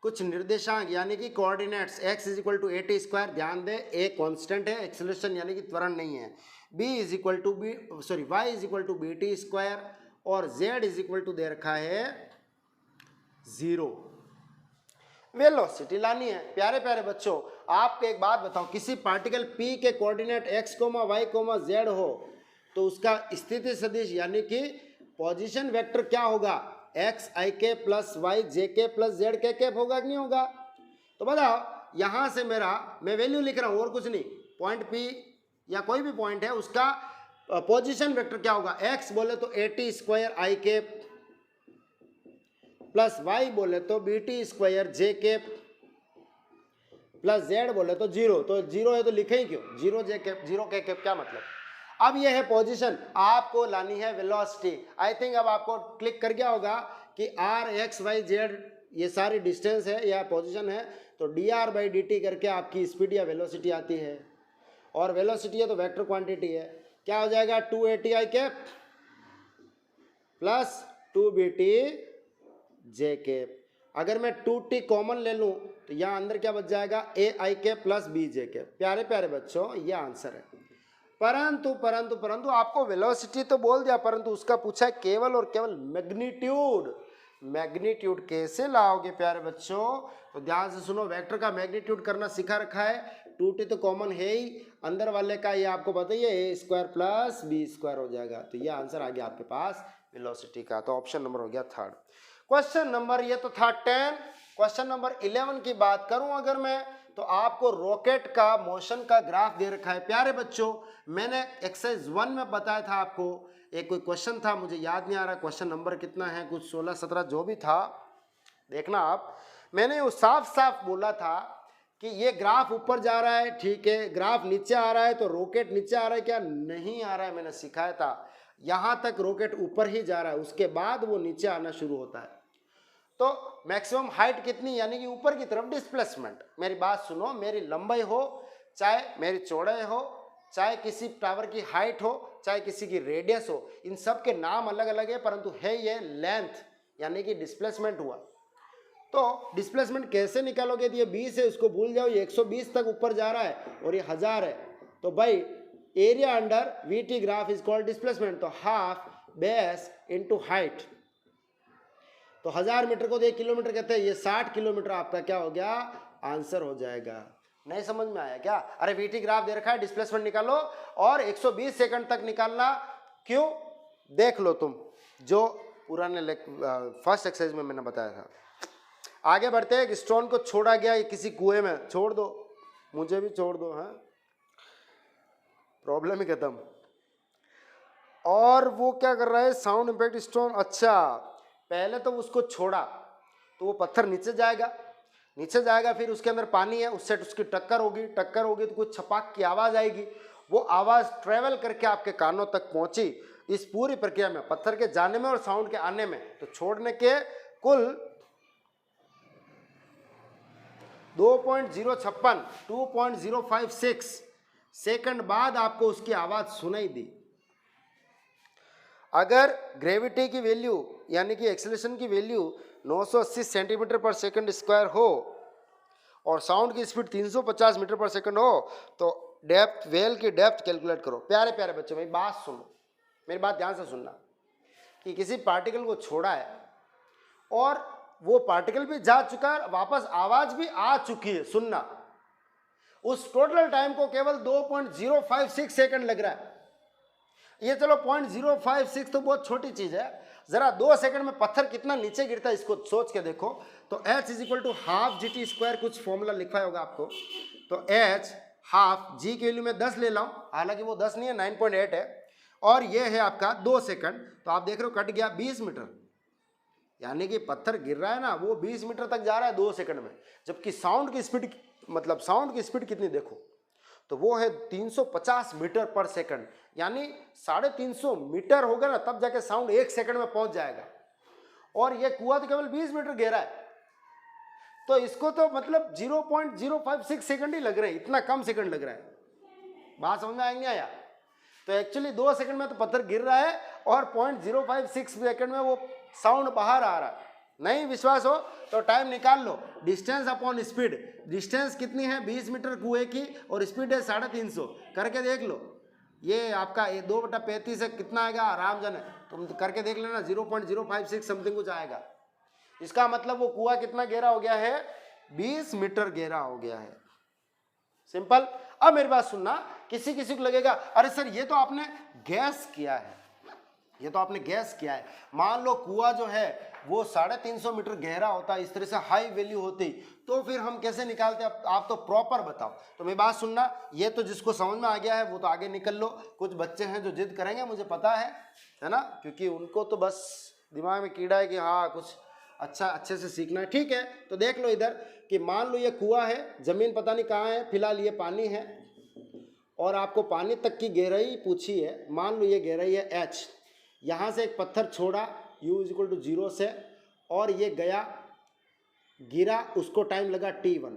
कुछ निर्देशांक यानी कि coordinates, x is equal to at square, ध्यान दें a कांस्टेंट है, एक्सेलरेशन यानी कि त्वरण नहीं है, y is equal to bt square, और z इज इक्वल टू दे रखा है 0। वेलोसिटी लानी है। प्यारे प्यारे बच्चों, आपको एक बात बताओ, किसी पार्टिकल p के कोऑर्डिनेट x, y, z हो तो उसका स्थिति सदिश यानी कि पोजीशन वेक्टर क्या होगा, x i k plus y j k plus z k cap होगा कि नहीं होगा। तो बताओ, यहां से मैं वैल्यू लिख रहा हूं और कुछ नहीं, पॉइंट p या कोई भी पॉइंट है उसका पोजीशन वेक्टर क्या होगा, x बोले तो at square i k plus y बोले तो bt square j k plus z बोले तो 0, तो 0 है तो लिखे ही क्यों, 0 j कैप 0 k कैप, क्या मतलब। अब ये है पोजीशन, आपको लानी है वेलोसिटी। आई थिंक अब आपको क्लिक कर गया होगा कि r x y z ये सारी डिस्टेंस है या पोजीशन है, तो dr बाई dt करके आपकी स्पीड या वेलोसिटी आती है, और वेलोसिटी है तो वेक्टर क्वांटिटी है, क्या हो जाएगा 2at i cap plus 2bt j cap. अगर मैं 2t कॉमन ले लूं तो यहाँ अंदर क्या बच जाएगा, a i cap plus b j cap. प्यारे प्यारे बच्चों, ये आंसर है। परंतु परंतु परंतु आपको वेलोसिटी तो बोल दिया, परंतु उसका पूछा है केवल और केवल मैग्नीट्यूड। मैग्नीट्यूड कैसे लाओगे प्यारे बच्चों, तो ध्यान से सुनो, वेक्टर का मैग्नीट्यूड करना सिखा रखा है, 2t तो कॉमन है ही, अंदर वाले का ये आपको बताइए a square plus b square हो जाएगा, तो ये आंसर आ गया आपके पास वेलोसिटी का। तो ऑप्शन नंबर हो गया थर्ड। क्वेश्चन नंबर, ये तो था 10। क्वेश्चन नंबर 11 की बात करूं अगर मैं, तो आपको रॉकेट का मोशन का ग्राफ दे रखा है। प्यारे बच्चों, मैंने एक्सरसाइज 1 में बताया था आपको, एक कोई क्वेश्चन था, मुझे याद नहीं आ रहा क्वेश्चन नंबर कितना है, कुछ 16-17 जो भी था, देखना आप, मैंने वो साफ साफ बोला था कि ये ग्राफ ऊपर जा रहा है, ठीक है, ग्राफ नीचे आ रहा है तो रॉकेट नीचे आ रहा है क्या, नहीं आ रहा है, मैंने सिखाया था, यहां तक रॉकेट ऊपर ही जा रहा है, उसके बाद वो नीचे आना शुरू होता है। तो मैक्सिमम हाइट कितनी, यानी कि ऊपर की तरफ डिस्प्लेसमेंट। मेरी बात सुनो, मेरी लंबाई हो चाहे मेरी चौड़ाई हो, चाहे किसी टावर की हाइट हो, चाहे किसी की रेडियस हो, इन सब के नाम अलग अलग है, परंतु है ये लेंथ यानी कि डिस्प्लेसमेंट हुआ। तो डिस्प्लेसमेंट कैसे निकालोगे, ये 20 है उसको भूल जाओ, ये 120 तक ऊपर जा रहा है और ये 1000 है, तो भाई area under VT graph is called displacement, तो हाफ बेस इनटू हाइट, तो 1000 मीटर को 1 किलोमीटर कहते हैं, ये 60 किलोमीटर आपका क्या हो गया, आंसर हो जाएगा। नहीं समझ में आया क्या, अरे वीटी ग्राफ दे रखा है, डिस्प्लेसमेंट निकालो और 120 सेकंड तक निकालना, क्यों देख लो तुम, जो पुराने फर्स्ट एक्सरसाइज में मैंने बताया था। आगे बढ़ते हैं, स्टोन को छोड़ा गया किसी कुएं में, छोड़ दो, मुझे भी छोड़ दो, हाँ प्रॉब्लम ही खत्म। और वो क्या कर रहा है, साउंड इम्पैक्ट स्टोन, अच्छा पहले तो उसको छोड़ा तो वो पत्थर नीचे जाएगा, नीचे जाएगा, फिर उसके अंदर पानी है, उससे उसकी टक्कर होगी तो कुछ छपाक की आवाज़ आएगी, वो आवाज़ ट्रेवल करके आपके कानों तक पहुंची। इस पूरी प्रक्रिया में पत्थर के जाने में और साउंड के आने में, तो छोड़ने के कुल 2.056 सेकंड बाद आपको उसकी आवाज़ सुनाई दी। अगर ग्रेविटी की वैल्यू यानी कि एक्सेलरेशन की value 980 centimetre per second square हो और साउंड की स्पीड 350 मीटर पर सेकंड हो तो डेप्थ, वेल की डेप्थ कैलकुलेट करो। प्यारे प्यारे बच्चों, मेरी बात सुनो, मेरी बात ध्यान से सुनना कि किसी पार्टिकल को छोड़ा है और वो पार्टिकल भी जा चुका है, वापस आवाज भी आ चुकी है, सुनना, उस टोटल टाइम को केवल 2.056 सेकंड लग रहा है। ये चलो 0.056 तो बहुत छोटी चीज है, जरा 2 सेकंड में पत्थर कितना नीचे गिरता है इसको सोच के देखो। तो h is equal to half g t square, कुछ फॉर्मूला लिखा होगा आपको। तो h हाफ जी की वैल्यू में 10 ले लाऊं, हालांकि वो 10 नहीं है 9.8 है, और ये है आपका 2 सेकंड। तो आप देख रहे हो कट गया 20 मीटर, यानी कि पत्थर गिर रहा है ना वो 20 मीटर तक जा रहा है 2 सेकंड में, जबकि साउंड की स्पीड, मतलब साउंड की स्पीड कितनी देखो तो वो है 350 मीटर पर सेकंड, यानी 350 मीटर होगा ना तब जाके साउंड 1 सेकंड में पहुंच जाएगा, और ये कुआं तो केवल 20 मीटर गहरा है। तो इसको तो मतलब 0.056 सेकंड ही लग रहे हैं, इतना कम सेकंड लग रहा है। बात समझ में आएंगे आया? तो एक्चुअली 2 सेकंड में तो पत्थर गिर रहा है और 0.056 सेकंड में वो साउंड बाहर आ रहा है। नहीं विश्वास हो तो टाइम निकाल लो, डिस्टेंस अपॉन स्पीड। डिस्टेंस कितनी है 20 मीटर कुएं की और स्पीड है 350, करके देख लो। ये आपका 2/35 है, कितना आएगा आराम जाने, तुम करके देख लेना, 0.056 समथिंग कुछ आएगा। इसका मतलब वो कुआं कितना गहरा हो गया है, 20 मीटर गहरा हो गया है। सिंपल। अब मेरी बात सुनना, किसी किसी को लगेगा अरे सर ये तो आपने गैस किया है, ये तो आपने गैस किया है। मान लो कुआं जो है वो 350 मीटर गहरा होता, इस तरह से हाई वैल्यू होती, तो फिर हम कैसे निकालते? आप तो प्रॉपर बताओ। तो मेरी बात सुनना, ये तो जिसको समझ में आ गया है वो तो आगे निकल लो। कुछ बच्चे हैं जो जिद करेंगे, मुझे पता है ना, क्योंकि उनको तो बस दिमाग में कीड़ा है कि हाँ कुछ अच्छा अच्छे से सीखना है। ठीक है, तो देख लो इधर कि मान लो ये कुआं है, जमीन पता नहीं कहाँ है, फिलहाल ये पानी है और आपको पानी तक की गहराई पूछी है। मान लो ये गहराई है h, यहाँ से एक पत्थर छोड़ा u इज इक्वल टू 0 से, और ये गया गिरा, उसको टाइम लगा t1।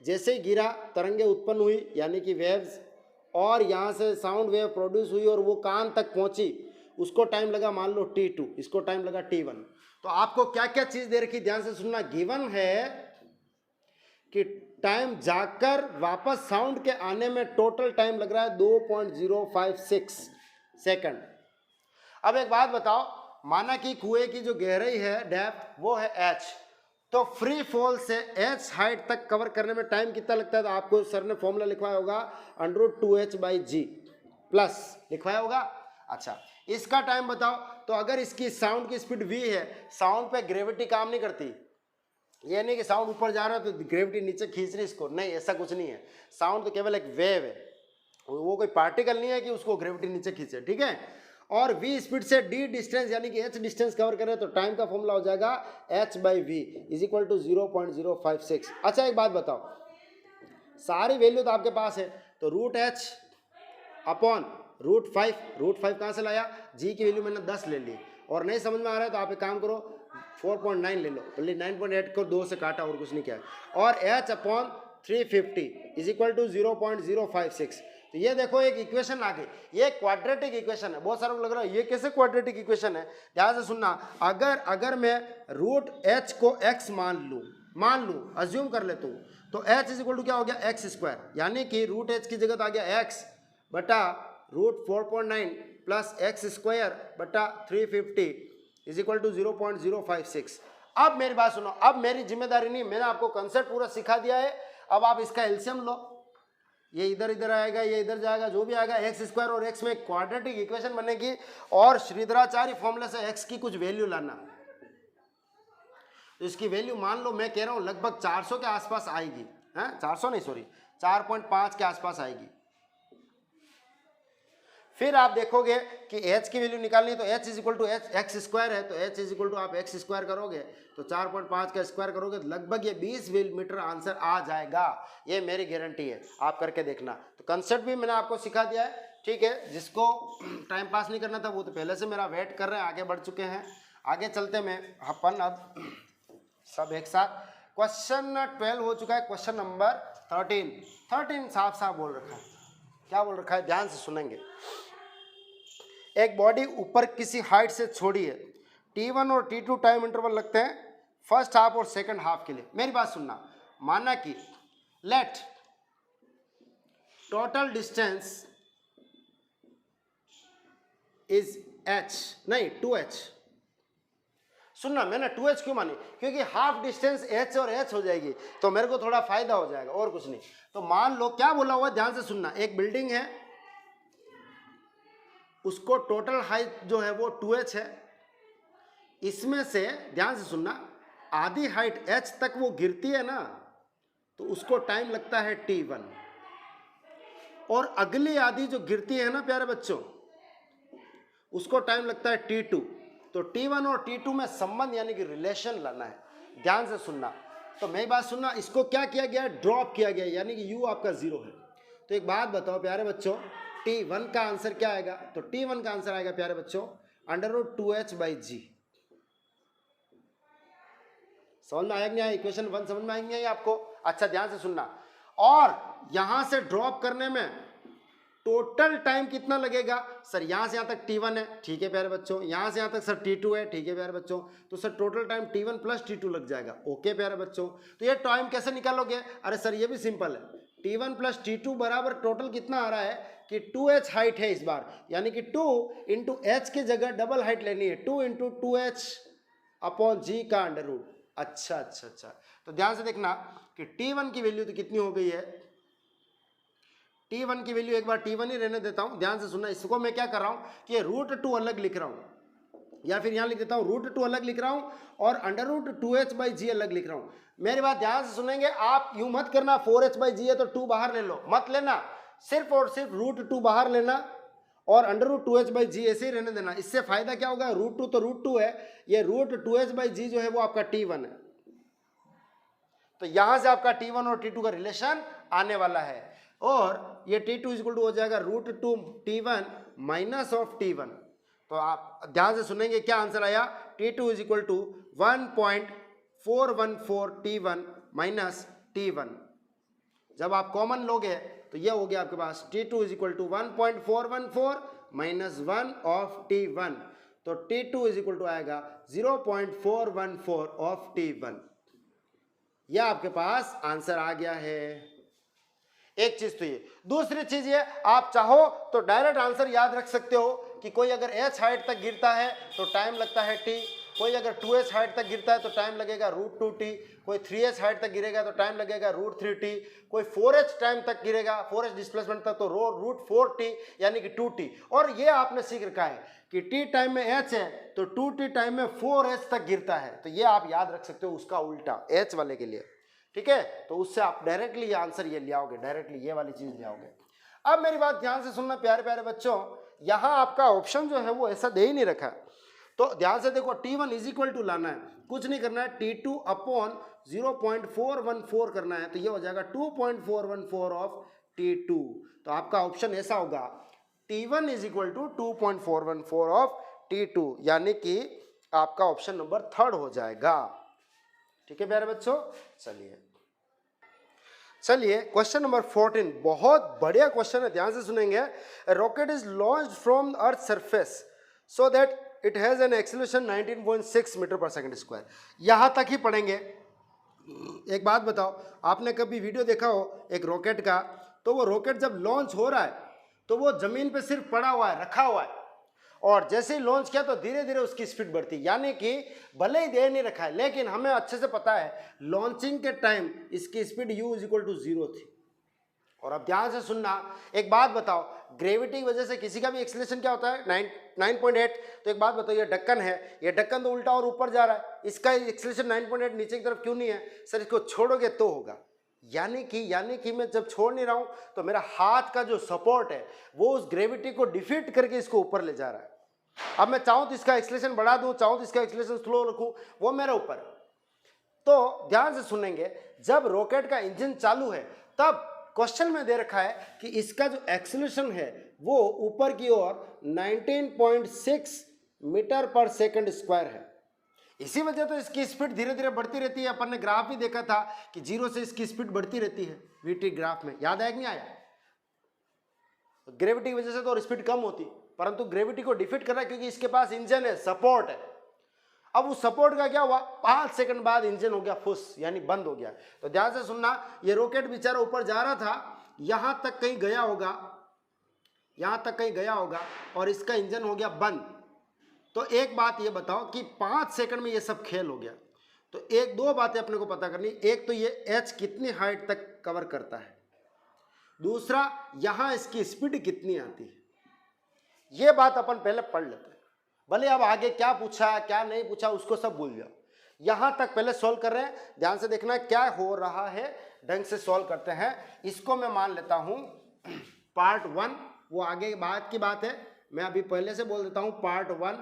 जैसे ही गिरा तरंगे उत्पन्न हुई यानी कि वेव्स, और यहाँ से साउंड वेव प्रोड्यूस हुई और वो कान तक पहुँची, उसको टाइम लगा मान लो t2, इसको टाइम लगा t1। तो आपको क्या क्या चीज़ दे रखी, ध्यान से सुनना। गिवन है कि टाइम जाकर वापस साउंड के आने में टोटल टाइम लग रहा है 2.056 सेकंड। अब एक बात बताओ, माना कि कुएं की जो गहराई है डेप्थ वो है h, तो फ्री फॉल से h हाइट तक कवर करने में टाइम कितना लगता है? तो आपको सर ने फॉर्मूला लिखवाया होगा √2h/g प्लस लिखवाया होगा। अच्छा, इसका टाइम बताओ। तो अगर इसकी साउंड की स्पीड v है, साउंड पे ग्रेविटी काम नहीं करती, ये नहीं कि साउंड ऊपर जा रहा है तो ग्रेविटी नीचे खींच रही इसको, नहीं ऐसा कुछ नहीं है। साउंड तो केवल एक वेव है, वो कोई पार्टिकल नहीं है कि उसको ग्रेविटी नीचे खींचे, ठीक है। और v स्पीड से d डिस्टेंस यानी कि h डिस्टेंस कवर कर रहे हैं, तो टाइम का फॉर्मूला हो जाएगा h/v इज इक्वल टू 0.056। अच्छा एक बात बताओ, सारी वैल्यू तो आपके पास है, तो √h अपॉन √5, √5 कहाँ से लाया? g की वैल्यू मैंने 10 ले ली, और नहीं समझ में आ रहा है तो आप एक काम करो 4.9 ले लो, बल्कि 9.8 को 2 से काटा और कुछ नहीं किया, और h upon 350 is equal to 0.056। तो ये देखो एक इक्वेशन आ गई, ये क्वाड्रेटिक इक्वेशन है। बहुत सारों को लग रहा है ये कैसे क्वाड्रेटिक इक्वेशन है, ध्यान से सुनना। अगर मैं √h को x मान लूँ अज्यूम कर लेता हूँ, तो h इज इक्वल टू क्या हो गया, x², यानी कि √h की जगह आ गया x बटा √4.9 प्लस x² बटा 350 इज इक्वल टू 0.056। अब मेरी बात सुनो, अब मेरी जिम्मेदारी नहीं, मैंने आपको कंसेप्ट पूरा सिखा दिया है। अब आप इसका एलसीएम लो, ये इधर इधर आएगा, ये इधर जाएगा, जो भी आएगा x² और x में क्वाड्रेटिक इक्वेशन बनेगी, और श्रीधराचार्य फॉर्मूले से x की कुछ वैल्यू लाना। तो इसकी वैल्यू मान लो मैं कह रहा हूँ लगभग 400 के आसपास आएगी, है 400 नहीं सॉरी 4.5 के आसपास आएगी। फिर आप देखोगे कि h की वैल्यू निकालनी है, तो h is equal to x² है, तो h इज इक्वल टू आप x² करोगे तो 4.5 का स्क्वायर करोगे तो लगभग ये 20 मीटर आंसर आ जाएगा, ये मेरी गारंटी है, आप करके देखना। तो कंसेप्ट भी मैंने आपको सिखा दिया है, ठीक है। जिसको टाइम पास नहीं करना था वो तो पहले से मेरा वेट कर रहे हैं, आगे बढ़ चुके हैं। आगे चलते में अपन अब सब एक साथ। क्वेश्चन 12 हो चुका है, क्वेश्चन नंबर 13 साफ साफ बोल रखा है। क्या बोल रखा है, ध्यान से सुनेंगे। एक बॉडी ऊपर किसी हाइट से छोड़ी है, T1 और T2 टाइम इंटरवल लगते हैं फर्स्ट हाफ और सेकंड हाफ के लिए। मेरी बात सुनना, माना कि let total distance is h, नहीं 2h। सुनना, मैंने 2h क्यों मानी, क्योंकि हाफ डिस्टेंस h और h हो जाएगी तो मेरे को थोड़ा फायदा हो जाएगा और कुछ नहीं। तो मान लो क्या बोला हुआ, ध्यान से सुनना, एक बिल्डिंग है, उसको टोटल हाइट जो है वो 2h है, इसमें से ध्यान से सुनना आधी हाइट h तक वो गिरती है ना, तो उसको टाइम लगता है T1, और अगली आधी जो गिरती है ना प्यारे बच्चों, उसको टाइम लगता है T2। तो T1 और T2 में संबंध यानी कि रिलेशन लाना है, ध्यान से सुनना। तो मेरी बात सुनना, इसको क्या किया गया, ड्रॉप किया गया, यानी कि u आपका 0 है। तो एक बात बताओ प्यारे बच्चों, T1 का आंसर क्या आएगा, तो T1 का आंसर आएगा प्यारे बच्चों √2h/g। समझ में आया नहीं आया, इक्वेशन 1 समझ में आएंगे नहीं आपको? अच्छा ध्यान से सुनना, और यहां से ड्रॉप करने में टोटल टाइम कितना लगेगा, सर यहां से यहां तक T1 है, ठीक है प्यारे बच्चों, यहां से यहां तक सर T2 है, ठीक है प्यारे बच्चों, तो sir total time T1 plus T2 लग जाएगा। ओके प्यारे बच्चों, तो ये टाइम कैसे निकालोगे, अरे सर ये भी सिंपल है, T1 प्लस T2 बराबर टोटल कितना आ रहा है कि 2h हाइट है इस बार, यानी कि 2 इंटू h की जगह डबल हाइट लेनी है, 2 इंटू 2h/g का अंडर रूट। अच्छा अच्छा अच्छा, तो ध्यान से देखना कि T1 की वैल्यू तो कितनी हो गई है, T1 की वैल्यू एक बार T1 ही रहने देता हूं, ध्यान से सुनना, इसको मैं क्या कर रहा हूं कि √2 अलग लिख रहा हूं, या फिर यहां लिख देता हूं √2 अलग लिख रहा हूं और √2h/g अलग लिख रहा हूं। मेरी बात ध्यान से सुनेंगे, आप यूं मत करना 4h/g है तो 2 बाहर ले लो, मत लेना, सिर्फ और सिर्फ √2 बाहर लेना और √2h/g ऐसे ही रहने देना। इससे फायदा क्या होगा, √2 तो √2 है, ये √2h/g जो है वो आपका T1 है, तो यहां से आपका T1 और T2 का रिलेशन आने वाला है, और ये T2 इक्वल टू हो जाएगा √2 T1 माइनस ऑफ T1। तो आप ध्यान से सुनेंगे क्या आंसर आया, T2 is equal to 1.414 T1 minus T1। जब आप कॉमन लोगे तो ये हो गया आपके पास T2 is equal to 1.414 minus 1 of T1, तो T2 इज इक्वल टू आएगा 0.414 ऑफ T1। यह आपके पास आंसर आ गया है। एक चीज तो ये, दूसरी चीज ये, आप चाहो तो डायरेक्ट आंसर याद रख सकते हो कि कोई अगर h हाइट तक गिरता है तो टाइम लगता है t, कोई अगर 2h हाइट तक गिरता है तो टाइम लगेगा √2t, कोई 3h हाइट तक गिरेगा तो टाइम लगेगा √3t, कोई 4h टाइम तक गिरेगा, 4h डिस्प्लेसमेंट तक तो √4t यानी कि 2t। और ये आपने सीख रखा है कि t टाइम में h है तो 2t टाइम में 4h तक गिरता है, तो ये आप याद रख सकते हो उसका उल्टा h वाले के लिए, ठीक है। तो उससे आप डायरेक्टली आंसर ये ले आओगे, डायरेक्टली ये वाली चीज ले आओगे। अब मेरी बात ध्यान से सुनना प्यारे प्यारे बच्चों, यहां आपका ऑप्शन जो है वो ऐसा दे ही नहीं रखा, तो ध्यान से देखो T1 इज इक्वल टू लाना है, कुछ नहीं करना है, T2 अपॉन 0.414 करना है, तो ये हो जाएगा 2.414 ऑफ T2। तो आपका ऑप्शन ऐसा होगा T1 is equal to 2.414 of T2, यानी कि आपका ऑप्शन नंबर 3 हो जाएगा, ठीक है प्यारे बच्चों। चलिए क्वेश्चन नंबर 14, बहुत बढ़िया क्वेश्चन है, ध्यान से सुनेंगे। Rocket is launched from earth surface so that it has an acceleration 19.6 metre per second square. यहां तक ही पढ़ेंगे। एक बात बताओ, आपने कभी वीडियो देखा हो एक रॉकेट का, तो वो रॉकेट जब लॉन्च हो रहा है तो वो जमीन पे सिर्फ पड़ा हुआ है, रखा हुआ है, और जैसे ही लॉन्च किया तो धीरे धीरे उसकी स्पीड बढ़ती, यानी कि भले ही दे नहीं रखा है लेकिन हमें अच्छे से पता है लॉन्चिंग के टाइम इसकी speed u is equal to 0 थी। और अब ध्यान से सुनना, एक बात बताओ, ग्रेविटी की वजह से किसी का भी एक्सीलरेशन क्या होता है 9.8, तो एक बात बताओ, ये ढक्कन है, ये ढक्कन तो उल्टा और ऊपर जा रहा है, इसका एक्सीलरेशन 9.8 नीचे की तरफ क्यों नहीं है, सर इसको छोड़ोगे तो होगा, यानी कि मैं जब छोड़ नहीं रहा हूं तो मेरा हाथ का जो सपोर्ट है वो उस ग्रेविटी को डिफीट करके इसको ऊपर ले जा रहा है। अब मैं चाहूं तो इसका एक्सीलरेशन बढ़ा दूं, चाहूं तो इसका एक्सीलरेशन स्लो रखूं, वो मेरे ऊपर। तो ध्यान से सुनेंगे, जब रॉकेट का इंजन चालू है तब क्वेश्चन में दे रखा है कि इसका जो एक्सीलरेशन है वो ऊपर की ओर 19.6 मीटर पर सेकंड स्क्वायर है। इसी वजह तो इसकी स्पीड धीरे धीरे बढ़ती रहती है। अपन ने ग्राफ भी देखा था कि 0 से इसकी स्पीड बढ़ती रहती है वीटी ग्राफ में, याद आया कि नहीं आया? ग्रेविटी की वजह से तो और स्पीड कम होती, परंतु ग्रेविटी को डिफीट कर रहा है क्योंकि इसके पास इंजन है, सपोर्ट है। अब उस सपोर्ट का क्या हुआ, 5 सेकंड बाद इंजन हो गया फुस, यानी बंद हो गया। तो ध्यान से सुनना, ये रॉकेट बेचारा ऊपर जा रहा था, यहां तक कहीं गया होगा, यहां तक कहीं गया होगा और इसका इंजन हो गया बंद। तो एक बात ये बताओ कि 5 सेकंड में ये सब खेल हो गया। तो एक दो बातें अपने को पता करनी, एक तो ये एच कितनी हाइट तक कवर करता है, दूसरा यहां इसकी स्पीड कितनी आती है, ये बात अपन पहले पढ़ लेते हैं। भले अब आगे क्या पूछा क्या नहीं पूछा उसको सब भूल जाओ, यहां तक पहले सॉल्व कर रहे हैं। ध्यान से देखना क्या हो रहा है, ढंग से सॉल्व करते हैं। इसको मैं मान लेता हूं पार्ट 1, वो आगे बाद की बात है, मैं अभी पहले से बोल देता हूं पार्ट 1,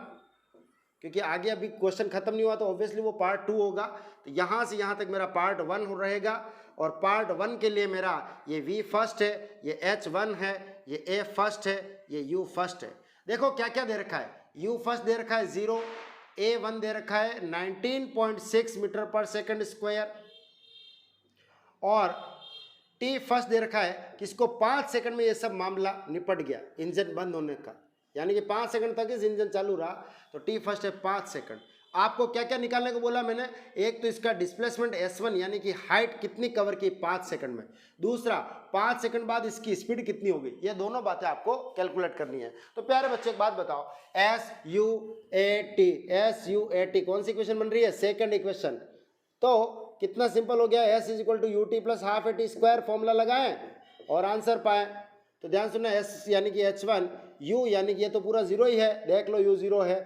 क्योंकि आगे अभी क्वेश्चन खत्म नहीं हुआ तो ऑब्वियसली वो पार्ट 2 होगा। तो यहां से यहां तक मेरा पार्ट 1 हो रहेगा और पार्ट 1 के लिए मेरा ये V फर्स्ट है, ये H1 है, ये A फर्स्ट है, ये U फर्स्ट है। देखो क्या क्या दे रखा है, U फर्स्ट दे रखा है 0, A1 दे रखा है 19.6 मीटर पर सेकंड स्क्वायर और T फर्स्ट दे रखा है कि इसको 5 सेकंड में ये सब मामला निपट गया इंजन बंद होने का, यानी कि 5 सेकंड तक इस इंजन चालू रहा। तो T फर्स्ट है 5 सेकंड। आपको क्या क्या निकालने को बोला मैंने, एक तो इसका डिस्प्लेसमेंट S1 यानी कि हाइट कितनी कवर की 5 सेकंड में, दूसरा 5 सेकंड बाद इसकी स्पीड कितनी होगी, ये दोनों बातें आपको कैलकुलेट करनी है। तो प्यारे बच्चे एक बात बताओ, SUAT कौन सी इक्वेशन बन रही है, सेकंड इक्वेशन। तो कितना सिंपल हो गया, S = UT + ½ AT² फॉर्मूला लगाएं और आंसर पाए। तो ध्यान सुनना, S यानी कि H1, U यानी कि ये तो पूरा 0 ही है, देख लो U 0 है,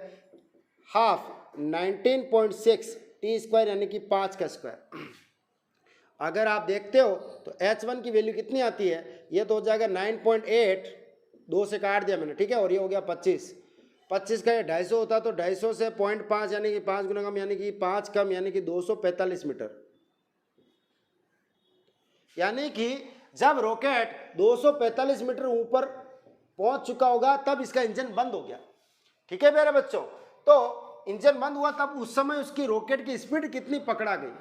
हाफ 19.6 T² यानी कि 5 का स्क्वायर। अगर आप देखते हो तो H1 की वैल्यू कितनी आती है, ये तो हो जाएगा 9.8, 2 से काट दिया मैंने, ठीक है, और ये हो गया 25 का ये 250 होता तो 250 से 0.5 यानी कि 5 गुना कम यानी कि 5 कम यानी कि 245 मीटर। यानी कि जब रॉकेट 245 मीटर ऊपर पहुंच चुका होगा तब इसका इंजन बंद हो गया। ठीक है मेरे बच्चों, तो इंजन बंद हुआ तब उस समय उसकी रॉकेट की स्पीड कितनी पकड़ा गई।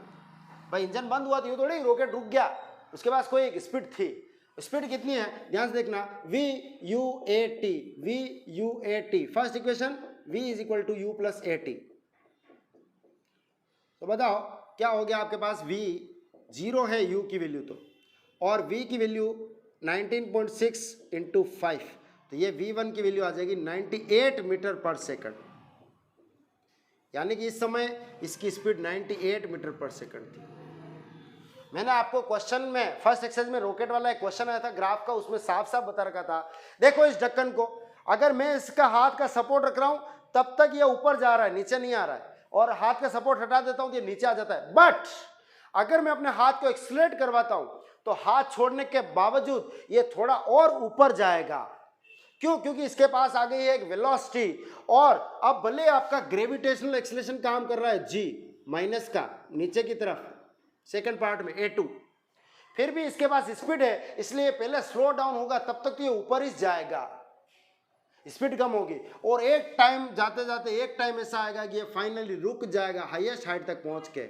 भाई इंजन बंद हुआ तो यूं थोड़ी रॉकेट रुक गया, उसके पास कोई एक स्पीड थी। स्पीड कितनी है ध्यान से देखना, VUAT first equation, V = U + AT। तो बताओ क्या हो गया आपके पास, V 0 है U की वैल्यू तो, और V की वैल्यू 19.6 × 5, तो ये V1 की वैल्यू आ जाएगी 98 मीटर पर सेकंड, यानी कि इस समय इसकी स्पीड 98 मीटर पर सेकंड थी। मैंने आपको क्वेश्चन में फर्स्ट एक्सरसाइज में रॉकेट वाला एक क्वेश्चन आया था ग्राफ का, उसमें साफ साफ बता रखा था, देखो इस ढक्कन को अगर मैं इसका हाथ का सपोर्ट रख रहा हूं तब तक ये ऊपर जा रहा है, नीचे नहीं आ रहा है, और हाथ का सपोर्ट हटा देता हूं तो ये नीचे आ जाता है। बट अगर मैं अपने हाथ को एक्सीलरेट करवाता हूं तो हाथ छोड़ने के बावजूद ये थोड़ा और ऊपर जाएगा। क्यों? क्योंकि इसके पास आ गई है एक वेलोसिटी, और अब भले आपका ग्रेविटेशनल एक्सीलरेशन काम कर रहा है G माइनस का नीचे की तरफ सेकंड पार्ट में A2, फिर भी इसके पास स्पीड है, इसलिए पहले स्लो डाउन होगा, तब तक तो ये ऊपर ही जाएगा, स्पीड कम होगी, और एक टाइम जाते जाते एक टाइम ऐसा आएगा कि ये फाइनली रुक जाएगा हाईएस्ट हाइट तक पहुंच के।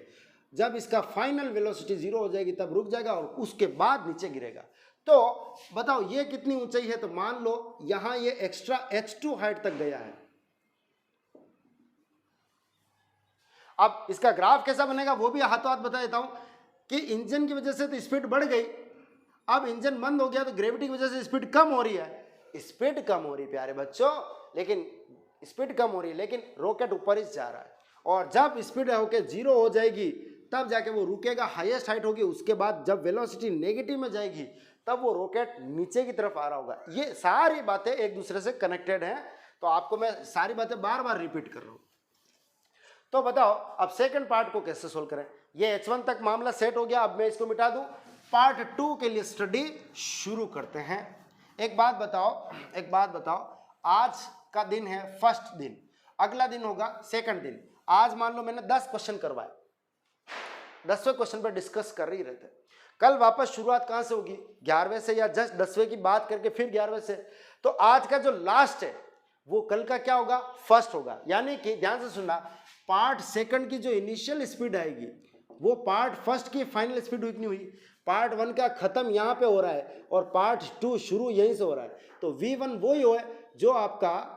जब इसका फाइनल वेलोसिटी 0 हो जाएगी तब रुक जाएगा और उसके बाद नीचे गिरेगा। तो बताओ ये कितनी ऊंचाई है, तो मान लो यहां ये एक्स्ट्रा H2 हाइट तक गया है। अब इसका ग्राफ कैसा बनेगा वो भी हाथों हाथ बता देता हूं कि इंजन की वजह से तो स्पीड बढ़ गई, अब इंजन बंद हो गया तो ग्रेविटी की वजह से स्पीड कम हो रही है, स्पीड कम हो रही है प्यारे बच्चों, लेकिन स्पीड कम हो रही है लेकिन रॉकेट ऊपर ही जा रहा है, और जब स्पीड होकर 0 हो जाएगी तब जाके वो रुकेगा, हाईएस्ट हाइट होगी, उसके बाद जब वेलोसिटी नेगेटिव में जाएगी तब वो रॉकेट नीचे की तरफ आ रहा होगा। ये सारी बातें एक दूसरे से कनेक्टेड हैं, तो आपको मैं सारी बातें बार बार रिपीट कर रहा हूं। तो बताओ अब सेकंड पार्ट को कैसे सोल्व करें। ये H1 तक मामला सेट हो गया, अब मैं इसको मिटा दूं, पार्ट 2 के लिए स्टडी शुरू करते हैं। एक बात बताओ, आज का दिन है फर्स्ट दिन, अगला दिन होगा सेकंड दिन। आज मान लो मैंने 10 क्वेश्चन करवाए, 10वें क्वेश्चन पर डिस्कस कर ही रहे थे। कल वापस शुरुआत कहां से होगी, 11वें से, या जस्ट 10वें की बात करके फिर 11वें से। तो आज का जो लास्ट है वो कल का क्या होगा, फर्स्ट होगा। यानी कि ध्यान से सुनना, पार्ट सेकंड की जो इनिशियल स्पीड आएगी वो पार्ट फर्स्ट की फाइनल स्पीड कितनी हुई, पार्ट 1 का खत्म यहाँ पे हो रहा है और पार्ट 2 शुरू यहीं से हो रहा है। तो V1 वही है जो आपका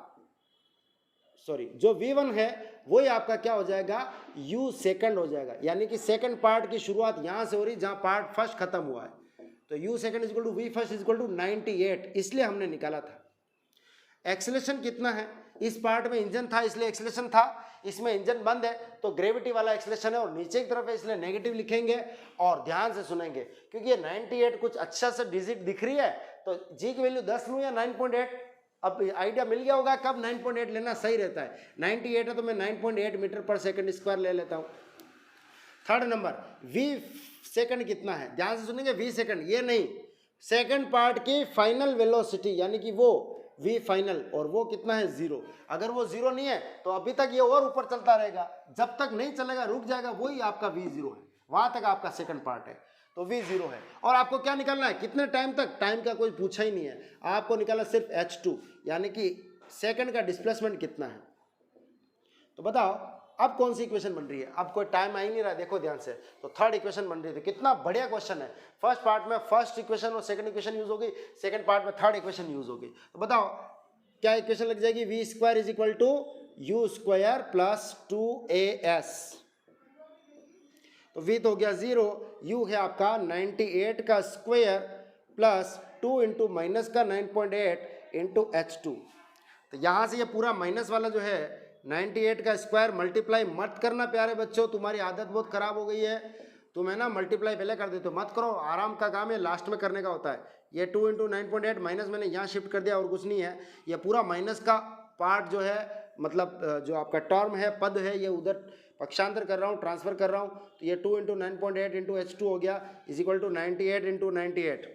जो V1 है वही आपका क्या हो जाएगा, U सेकंड हो जाएगा, यानी कि सेकंड पार्ट की शुरुआत यहां से हो रही जहां पार्ट फर्स्ट खत्म हुआ है। तो U second is equal to V first is equal to 98, इसलिए हमने निकाला था। एक्सेलेरेशन कितना है, इस पार्ट में इंजन था इसलिए एक्सेलेरेशन था, इसमें इंजन बंद है तो ग्रेविटी वाला एक्सेलेरेशन है और नीचे की तरफ है इसलिए नेगेटिव लिखेंगे। और ध्यान से सुनेंगे क्योंकि ये 98 कुछ अच्छा सा डिजिट दिख रही है, तो जी की वैल्यू 10 लूँ या 9.8, अब आइडिया मिल गया होगा कब 9.8 लेना सही रहता है। 98 है तो मैं 9.8 मीटर पर सेकंड स्क्वायर ले लेता हूँ। थर्ड नंबर V सेकंड कितना है, ध्यान से सुनेंगे, V सेकंड ये नहीं, सेकंड पार्ट की फाइनल वेलोसिटी यानी कि वो V फाइनल, और वो कितना है 0। अगर वो 0 नहीं है तो अभी तक ये और ऊपर चलता रहेगा, जब तक नहीं चलेगा रुक जाएगा, वही आपका V0 है, वहां तक आपका सेकंड पार्ट है, तो V0 है। और आपको क्या निकालना है, कितने टाइम तक, टाइम का कोई पूछा ही नहीं है, आपको निकालना सिर्फ H2 यानी कि सेकंड का डिस्प्लेसमेंट कितना है। तो बताओ अब कौन सी इक्वेशन बन रही है, अब कोई टाइम आ ही नहीं रहा, देखो ध्यान से। तो थर्ड इक्वेशन बन रही थी, कितना बढ़िया क्वेश्चन है। फर्स्ट पार्ट में फर्स्ट इक्वेशन और सेकंड इक्वेशन यूज होगी, सेकंड पार्ट में थर्ड इक्वेशन यूज होगी। तो बताओ क्या इक्वेशन लग जाएगी, V square is equal to U square plus 2AS। तो V तो हो गया 0, U है आपका 98 का स्क्वायर प्लस 2 इंटू माइनस का 9.8 इंटू H2। तो यहाँ से ये पूरा माइनस वाला जो है 98 का स्क्वायर मल्टीप्लाई मत करना प्यारे बच्चों, तुम्हारी आदत बहुत खराब हो गई है, तुम है ना मल्टीप्लाई पहले कर देते हो, मत करो, आराम का काम है, लास्ट में करने का होता है। ये 2 इंटू 9.8 माइनस मैंने यहाँ शिफ्ट कर दिया और कुछ नहीं है, ये पूरा माइनस का पार्ट जो है मतलब जो आपका टर्म है पद है ये उधर पक्षांतर कर रहा हूँ, ट्रांसफर कर रहा हूँ। तो ये 2 इंटू 9.8 इंटू H2 हो गया इज इक्वल टू 98 इंटू 98।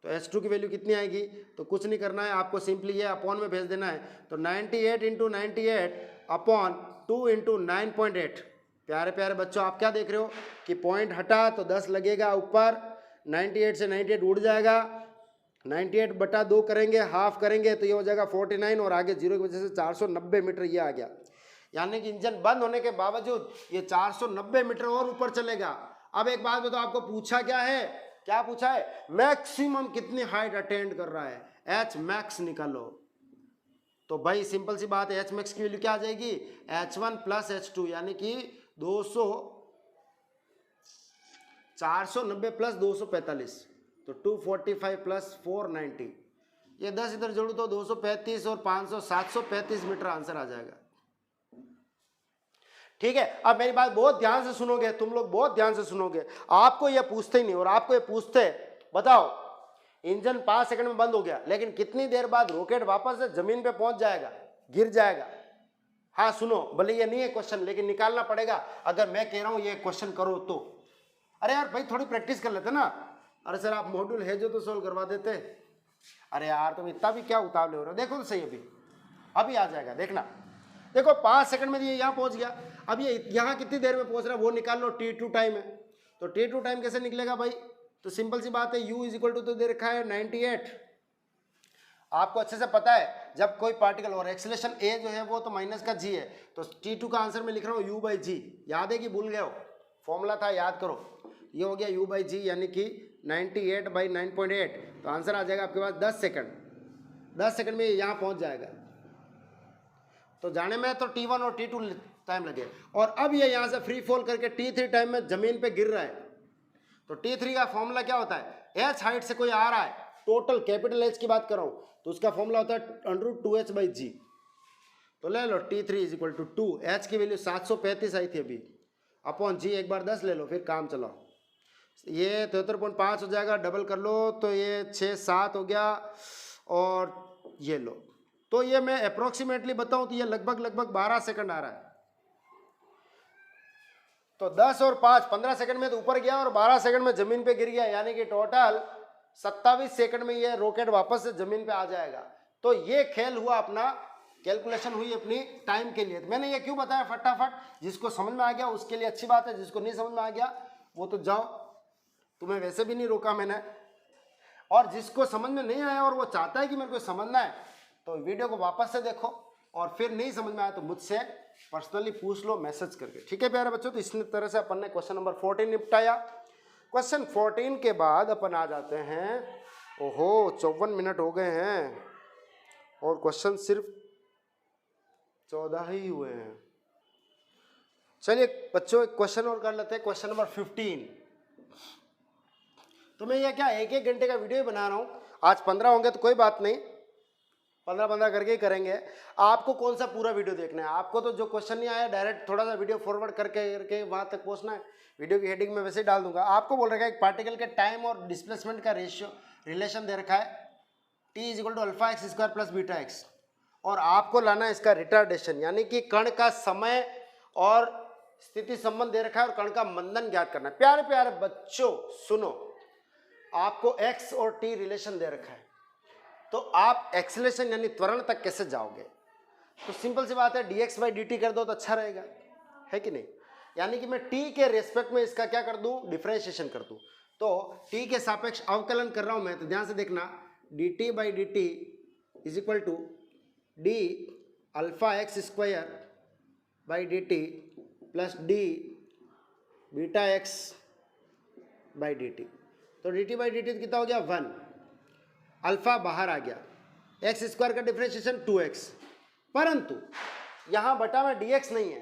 तो H2 की वैल्यू कितनी आएगी, तो कुछ नहीं करना है आपको, सिंपली ये अपॉन में भेज देना है। तो 98 इंटू 98 अपॉन 2 इंटू 9.8। प्यारे प्यारे बच्चों आप क्या देख रहे हो कि पॉइंट हटा तो 10 लगेगा ऊपर, 98 से 98 उड़ जाएगा, 98 बटा 2 करेंगे, हाफ करेंगे तो ये हो जाएगा 49 और आगे जीरो की वजह से 490 मीटर ये आ गया। यानी कि इंजन बंद होने के बावजूद ये 490 मीटर और ऊपर चलेगा। अब एक बात बताओ, आपको पूछा क्या है, क्या पूछा है, मैक्सिमम कितनी हाइट अटेंड कर रहा है, एच मैक्स निकालो। तो भाई सिंपल सी बात है, एच मैक्स की वैल्यू क्या आ जाएगी, H1 प्लस H2 यानी कि 490 प्लस 245, तो 245 प्लस 490, ये 10 इधर जोड़ू तो 235 और 500 735 मीटर आंसर आ जाएगा। ठीक है, अब मेरी बात बहुत ध्यान से सुनोगे, तुम लोग बहुत ध्यान से सुनोगे, आपको ये पूछते ही नहीं, और आपको ये पूछते बताओ इंजन 5 सेकंड में बंद हो गया, लेकिन कितनी देर बाद रॉकेट वापस से जमीन पे पहुंच जाएगा, गिर जाएगा। हाँ सुनो, भले ये नहीं है क्वेश्चन लेकिन निकालना पड़ेगा, अगर मैं कह रहा हूं ये क्वेश्चन करो तो। अरे यार भाई थोड़ी प्रैक्टिस कर लेते ना, अरे सर आप मॉड्यूल है जो तो सोल्व करवा देते, अरे यार तुम इतना भी क्या उतावले हो रहे हो, देखो तो सही अभी आ जाएगा, देखना। देखो 5 सेकंड में ये यहाँ पहुंच गया, अब ये यहाँ कितनी देर में पहुंच रहा है वो निकाल लो, T2 टाइम है। तो T2 टाइम कैसे निकलेगा भाई, तो सिंपल सी बात है, U इज इक्वल टू तो दे रखा है 98, आपको अच्छे से पता है जब कोई पार्टिकल और एक्सेलरेशन A जो है वो तो माइनस का G है, तो T2 का आंसर मैं लिख रहा हूँ U बाई जी, याद है कि भूल गए हो, फॉर्मूला था याद करो, ये हो गया U बाई जी यानी कि 98 बाई 9.8, तो आंसर आ जाएगा आपके पास 10 सेकंड, 10 सेकंड में यहाँ पहुँच जाएगा। तो जाने में तो T1 और T2 टाइम लगे, और अब ये यहाँ से फ्री फॉल करके T3 टाइम में जमीन पे गिर रहा है। तो T3 का फॉर्मूला क्या होता है, H हाइट से कोई आ रहा है, टोटल कैपिटल H की बात कर रहा हूँ, तो उसका फॉर्मूला होता है √2H बाई जी। तो ले लो T3 is equal to 2, H की वैल्यू 735 आई थी अभी, अपॉन जी एक बार 10 ले लो, फिर काम चलाओ, ये 73.5 हो जाएगा, डबल कर लो तो ये 6-7 हो गया, और ये लो, तो ये मैं अप्रोक्सीमेटली बताऊं तो ये लगभग 12 सेकंड आ रहा है। तो 10 और 5 15 सेकंड में तो ऊपर गया और 12 सेकंड में जमीन पे गिर गया, यानी कि टोटल 27 सेकंड में ये रॉकेट वापस से जमीन पे आ जाएगा। तो ये खेल हुआ अपना, कैलकुलेशन हुई अपनी टाइम के लिए। मैंने ये क्यों बताया फटाफट, जिसको समझ में आ गया उसके लिए अच्छी बात है, जिसको नहीं समझ में आ गया वो तो जाओ, तुम्हें वैसे भी नहीं रोका मैंने, और जिसको समझ में नहीं आया और वो चाहता है कि मेरे को समझना है तो वीडियो को वापस से देखो, और फिर नहीं समझ में आया तो मुझसे पर्सनली पूछ लो मैसेज करके। ठीक है प्यारे बच्चों, तो इस तरह से अपन ने क्वेश्चन नंबर 14 निपटाया। क्वेश्चन 14 के बाद अपन आ जाते हैं, ओहो 54 मिनट हो गए हैं और क्वेश्चन सिर्फ 14 ही हुए हैं। चलिए बच्चों एक क्वेश्चन और कर लेते हैं, क्वेश्चन नंबर 15। तो मैं ये क्या एक एक घंटे का वीडियो बना रहा हूँ, आज 15 होंगे तो कोई बात नहीं, 15 करके ही करेंगे। आपको कौन सा पूरा वीडियो देखना है? आपको तो जो क्वेश्चन नहीं आया डायरेक्ट थोड़ा सा वीडियो फॉरवर्ड करके वहां तक पहुंचना है। वीडियो की हेडिंग में वैसे ही डाल दूंगा। आपको बोल रखा है एक पार्टिकल के टाइम और डिस्प्लेसमेंट का रेशियो रिलेशन दे रखा है, t equal to alpha x square plus beta x, और आपको लाना है इसका रिटार्डेशन, यानी कि कण का समय और स्थिति संबंध दे रखा है और कण का मंदन ज्ञात करना है। प्यारे प्यारे बच्चों सुनो, आपको x और t रिलेशन दे रखा है, तो आप एक्सेलरेशन यानी त्वरण तक कैसे जाओगे? तो सिंपल सी बात है, dx बाई dt कर दो तो अच्छा रहेगा, है कि नहीं? यानी कि मैं t के रेस्पेक्ट में इसका क्या कर दूं, डिफरेंशिएशन कर दूं। तो t के सापेक्ष अवकलन कर रहा हूं मैं, तो ध्यान से देखना, dt by dt is equal to d alpha x square by dt plus d beta x by dt। तो dt बाई dt कितना हो गया 1, अल्फा बाहर आ गया, एक्स स्क्वायर का डिफरेंशिएशन 2x, परंतु यहाँ बटा में dx नहीं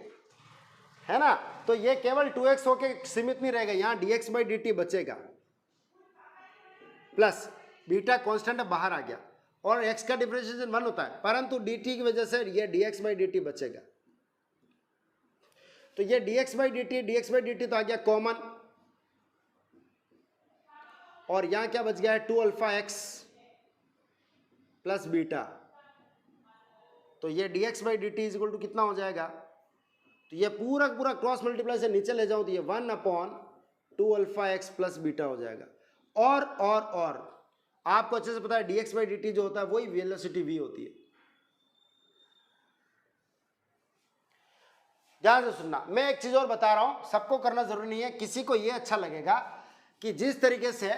है ना, तो ये केवल 2x होके सीमित नहीं रहेगा, यहाँ dx बाई dt बचेगा, प्लस बीटा कांस्टेंट बाहर आ गया और x का डिफरेंशिएशन 1 होता है, परंतु dt की वजह से ये dx बाई dt बचेगा। तो ये dx बाई dt तो आ गया कॉमन, और यहाँ क्या बच गया है 2 अल्फा एक्स प्लस बीटा। तो ये dx by dt is equal to कितना हो जाएगा, तो ये पूरा पूरा क्रॉस मल्टीप्लाई से नीचे ले जाऊं तो ये 1/2 अल्फा एक्स प्लस बीटा हो जाएगा। और आपको अच्छे से पता है dx बाई dt जो होता है वही वेलोसिटी v होती है। ध्यान से सुनना, मैं एक चीज और बता रहा हूं, सबको करना जरूरी नहीं है, किसी को ये अच्छा लगेगा कि जिस तरीके से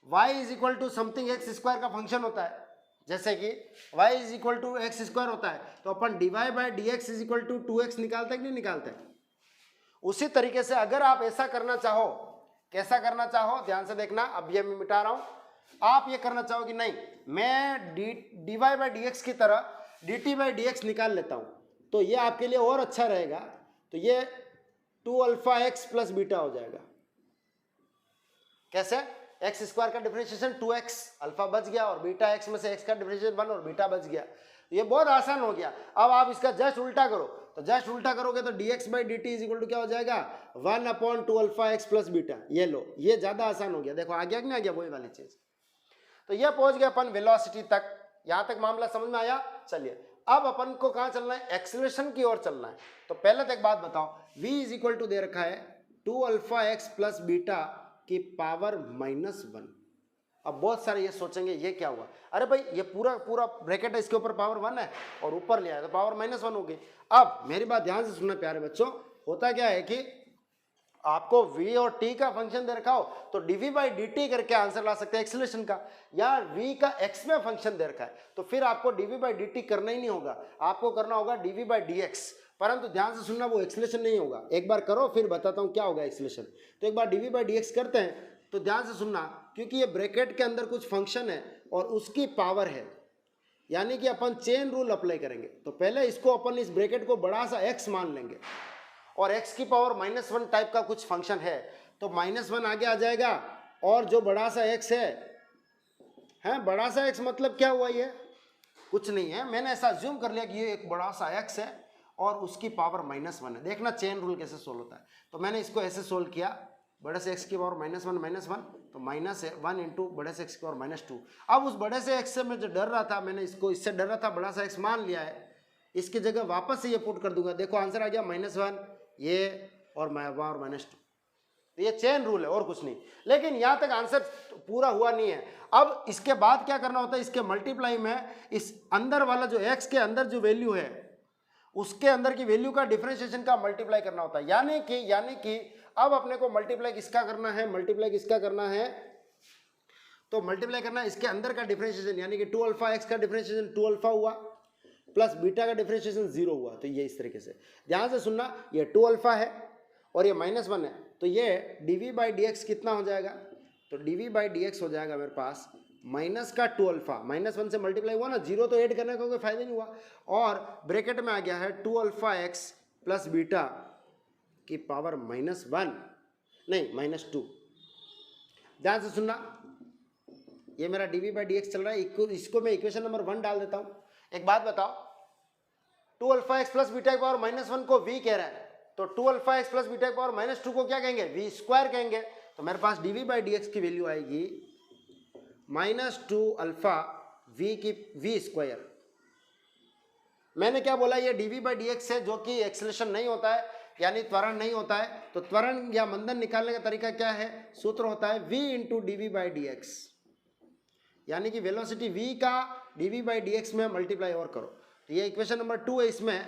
y is equal to something x square का फंक्शन होता है, जैसे कि y is equal to x square होता है, तो अपन dy by d x is equal to 2x निकालते हैं कि नहीं निकालते? उसी तरीके से अगर आप ऐसा करना चाहो, कैसा करना चाहो, ध्यान से देखना, अब ये मैं मिटा रहा हूं, आप ये करना चाहो कि नहीं मैं dy बाई डी एक्स की तरह dt बाई डी एक्स निकाल लेता हूं, तो ये आपके लिए और अच्छा रहेगा। तो ये 2 अल्फा एक्स प्लस बीटा हो जाएगा। कैसे? एक्स स्क्वायर का डिफरेंशिएशन 2x, अल्फा बच गया, और बीटा एक्स में से एक्स का डिफरेंशिएशन 1 और बीटा बच गया। ये बहुत आसान हो गया। अब आप इसका जस्ट उल्टा करो, तो जस्ट उल्टा करोगे तो dx by dt is equal to क्या हो जाएगा 1/2 अल्फा एक्स प्लस बीटा। ये लो, ये ज्यादा आसान हो गया। देखो आ गया कि नहीं आ गया वही वाली चीज। तो ये पहुंच गया अपन वेलोसिटी तक। यहां तक मामला समझ में आया? चलिए अब अपन को कहां चलना है, एक्सीलरेशन की ओर चलना है। तो पहले तो एक बात बताओ, v इज इक्वल टू दे रखा है 2 अल्फा एक्स प्लस बीटा की पावर -1। अब बहुत सारे ये सोचेंगे ये क्या हुआ, अरे भाई ये पूरा पूरा ब्रैकेट है, इसके ऊपर पावर 1 है और ऊपर लिया है तो पावर -1 हो गई। अब मेरी बात ध्यान से सुनना प्यारे बच्चों, होता क्या है कि आपको v और t का फंक्शन दे रखा हो तो dv बाई dt करके आंसर ला सकते हैं एक्सीलरेशन का। या v का x में फंक्शन दे रखा है तो फिर आपको dv बाई dt करना ही नहीं होगा, आपको करना होगा dv बाई dx। परंतु ध्यान से सुनना, वो एक्सीलरेशन नहीं होगा। एक बार करो फिर बताता हूं क्या होगा एक्सीलरेशन। तो एक बार dv बाई dx करते हैं, तो ध्यान से सुनना, क्योंकि ये ब्रैकेट के अंदर कुछ फंक्शन है और उसकी पावर है, यानी कि अपन चेन रूल अप्लाई करेंगे। तो पहले इसको अपन इस ब्रैकेट को बड़ा सा x मान लेंगे और x की पावर -1 टाइप का कुछ फंक्शन है, तो -1 आगे आ जाएगा और जो बड़ा सा x है बड़ा सा x मतलब क्या हुआ, ये कुछ नहीं है, मैंने ऐसा ज्यूम कर लिया कि ये एक बड़ा सा x है और उसकी पावर -1 है। देखना चेन रूल कैसे सोल्व होता है। तो मैंने इसको ऐसे सोल्व किया, बड़े से x की पावर -1 तो -1 इंटू बड़े से x की पावर -2। अब उस बड़े से x से मैं जो डर रहा था, मैंने इसको इससे डर रहा था, बड़ा सा x मान लिया है, इसकी जगह वापस से ये पुट कर दूंगा। देखो आंसर आ गया -1, ये और -2। तो ये चेन रूल है और कुछ नहीं। लेकिन यहाँ तक आंसर पूरा हुआ नहीं है। अब इसके बाद क्या करना होता है, इसके मल्टीप्लाई में इस अंदर वाला जो x के अंदर जो वैल्यू है उसके अंदर की वैल्यू का डिफरेंशिएशन का मल्टीप्लाई करना होता है। यानी कि अब अपने को मल्टीप्लाई किसका करना है, तो मल्टीप्लाई करना है इसके अंदर का डिफरेंशिएशन, यानी कि 2 अल्फा एक्स का डिफरेंशिएशन 2 अल्फा हुआ प्लस बीटा का डिफरेंशिएशन 0 हुआ। तो ये इस तरीके से ध्यान से सुनना, ये 2 अल्फा है और ये -1 है, तो ये dv/dx कितना हो जाएगा, तो dv/dx हो जाएगा मेरे पास माइनस का 2 अल्फा, -1 से मल्टीप्लाई हुआ ना, जीरो तो ऐड करने का कोई फायदा नहीं हुआ, और ब्रैकेट में आ गया है 2 अल्फा एक्स प्लस बीटा की पावर -1 नहीं -2। ध्यान से सुनना, ये मेरा dv/dx चल रहा है, इसको मैं इक्वेशन नंबर 1 डाल देता हूँ। एक बात बताओ, 2 अल्फा एक्स प्लस बीटा की पावर -1 को v कह रहा है, तो 2 अल्फा एक्स प्लस बीटा की पावर -2 को क्या कहेंगे, v स्क्वायर कहेंगे। तो मेरे पास dv/dx की वैल्यू आएगी -2 अल्फा v स्क्वायर। मैंने क्या बोला, ये dv/dx है जो कि एक्सेलरेशन नहीं होता है, यानी त्वरण नहीं होता है, तो त्वरण या मंदन निकालने का तरीका क्या है, सूत्र होता है v इंटू dv/dx, यानी कि वेलोसिटी v का dv/dx में मल्टीप्लाई और करो। तो ये इक्वेशन नंबर 2 है, इसमें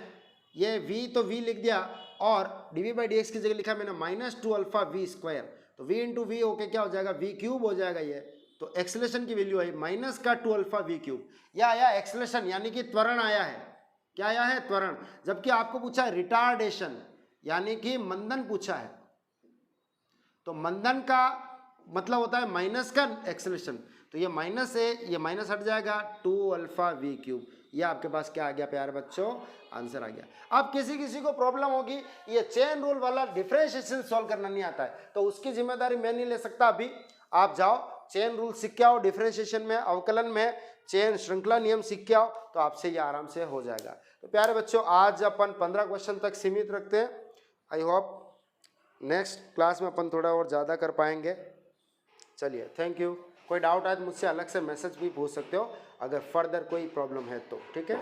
ये v तो v लिख दिया और dv/dx की जगह लिखा मैंने -2 अल्फा v स्क्वायर, तो v इंटू वी होके क्या हो जाएगा, v क्यूब हो जाएगा ये। तो एक्सेलरेशन की वैल्यू आई माइनस का 2 अल्फा v क्यूब, यह आया एक्सेलरेशन यानी कि त्वरण आया है। क्या आया है, त्वरण। जबकि आपको पूछा है रिटार्डेशन यानी कि मंदन पूछा है, तो मंदन का मतलब होता है माइनस का एक्सेलरेशन, तो ये माइनस है, ये माइनस हट जाएगा, 2 अल्फा v क्यूब। ये आपके पास क्या आ गया प्यारे बच्चों, आंसर आ गया। अब किसी किसी को प्रॉब्लम होगी, ये चेन रूल वाला डिफरेंशिएशन सॉल्व करना नहीं आता है, तो उसकी जिम्मेदारी मैं नहीं ले सकता। अभी आप जाओ चेन रूल सीख के आओ, डिफरेंशिएशन में, अवकलन में चेन श्रृंखला नियम सीख के आओ, तो आपसे ये आराम से हो जाएगा। तो प्यारे बच्चों, आज अपन 15 क्वेश्चन तक सीमित रखते हैं। आई होप नेक्स्ट क्लास में अपन थोड़ा और ज़्यादा कर पाएंगे। चलिए, थैंक यू। कोई डाउट आए तो मुझसे अलग से मैसेज भी पूछ सकते हो, अगर फर्दर कोई प्रॉब्लम है तो। ठीक है।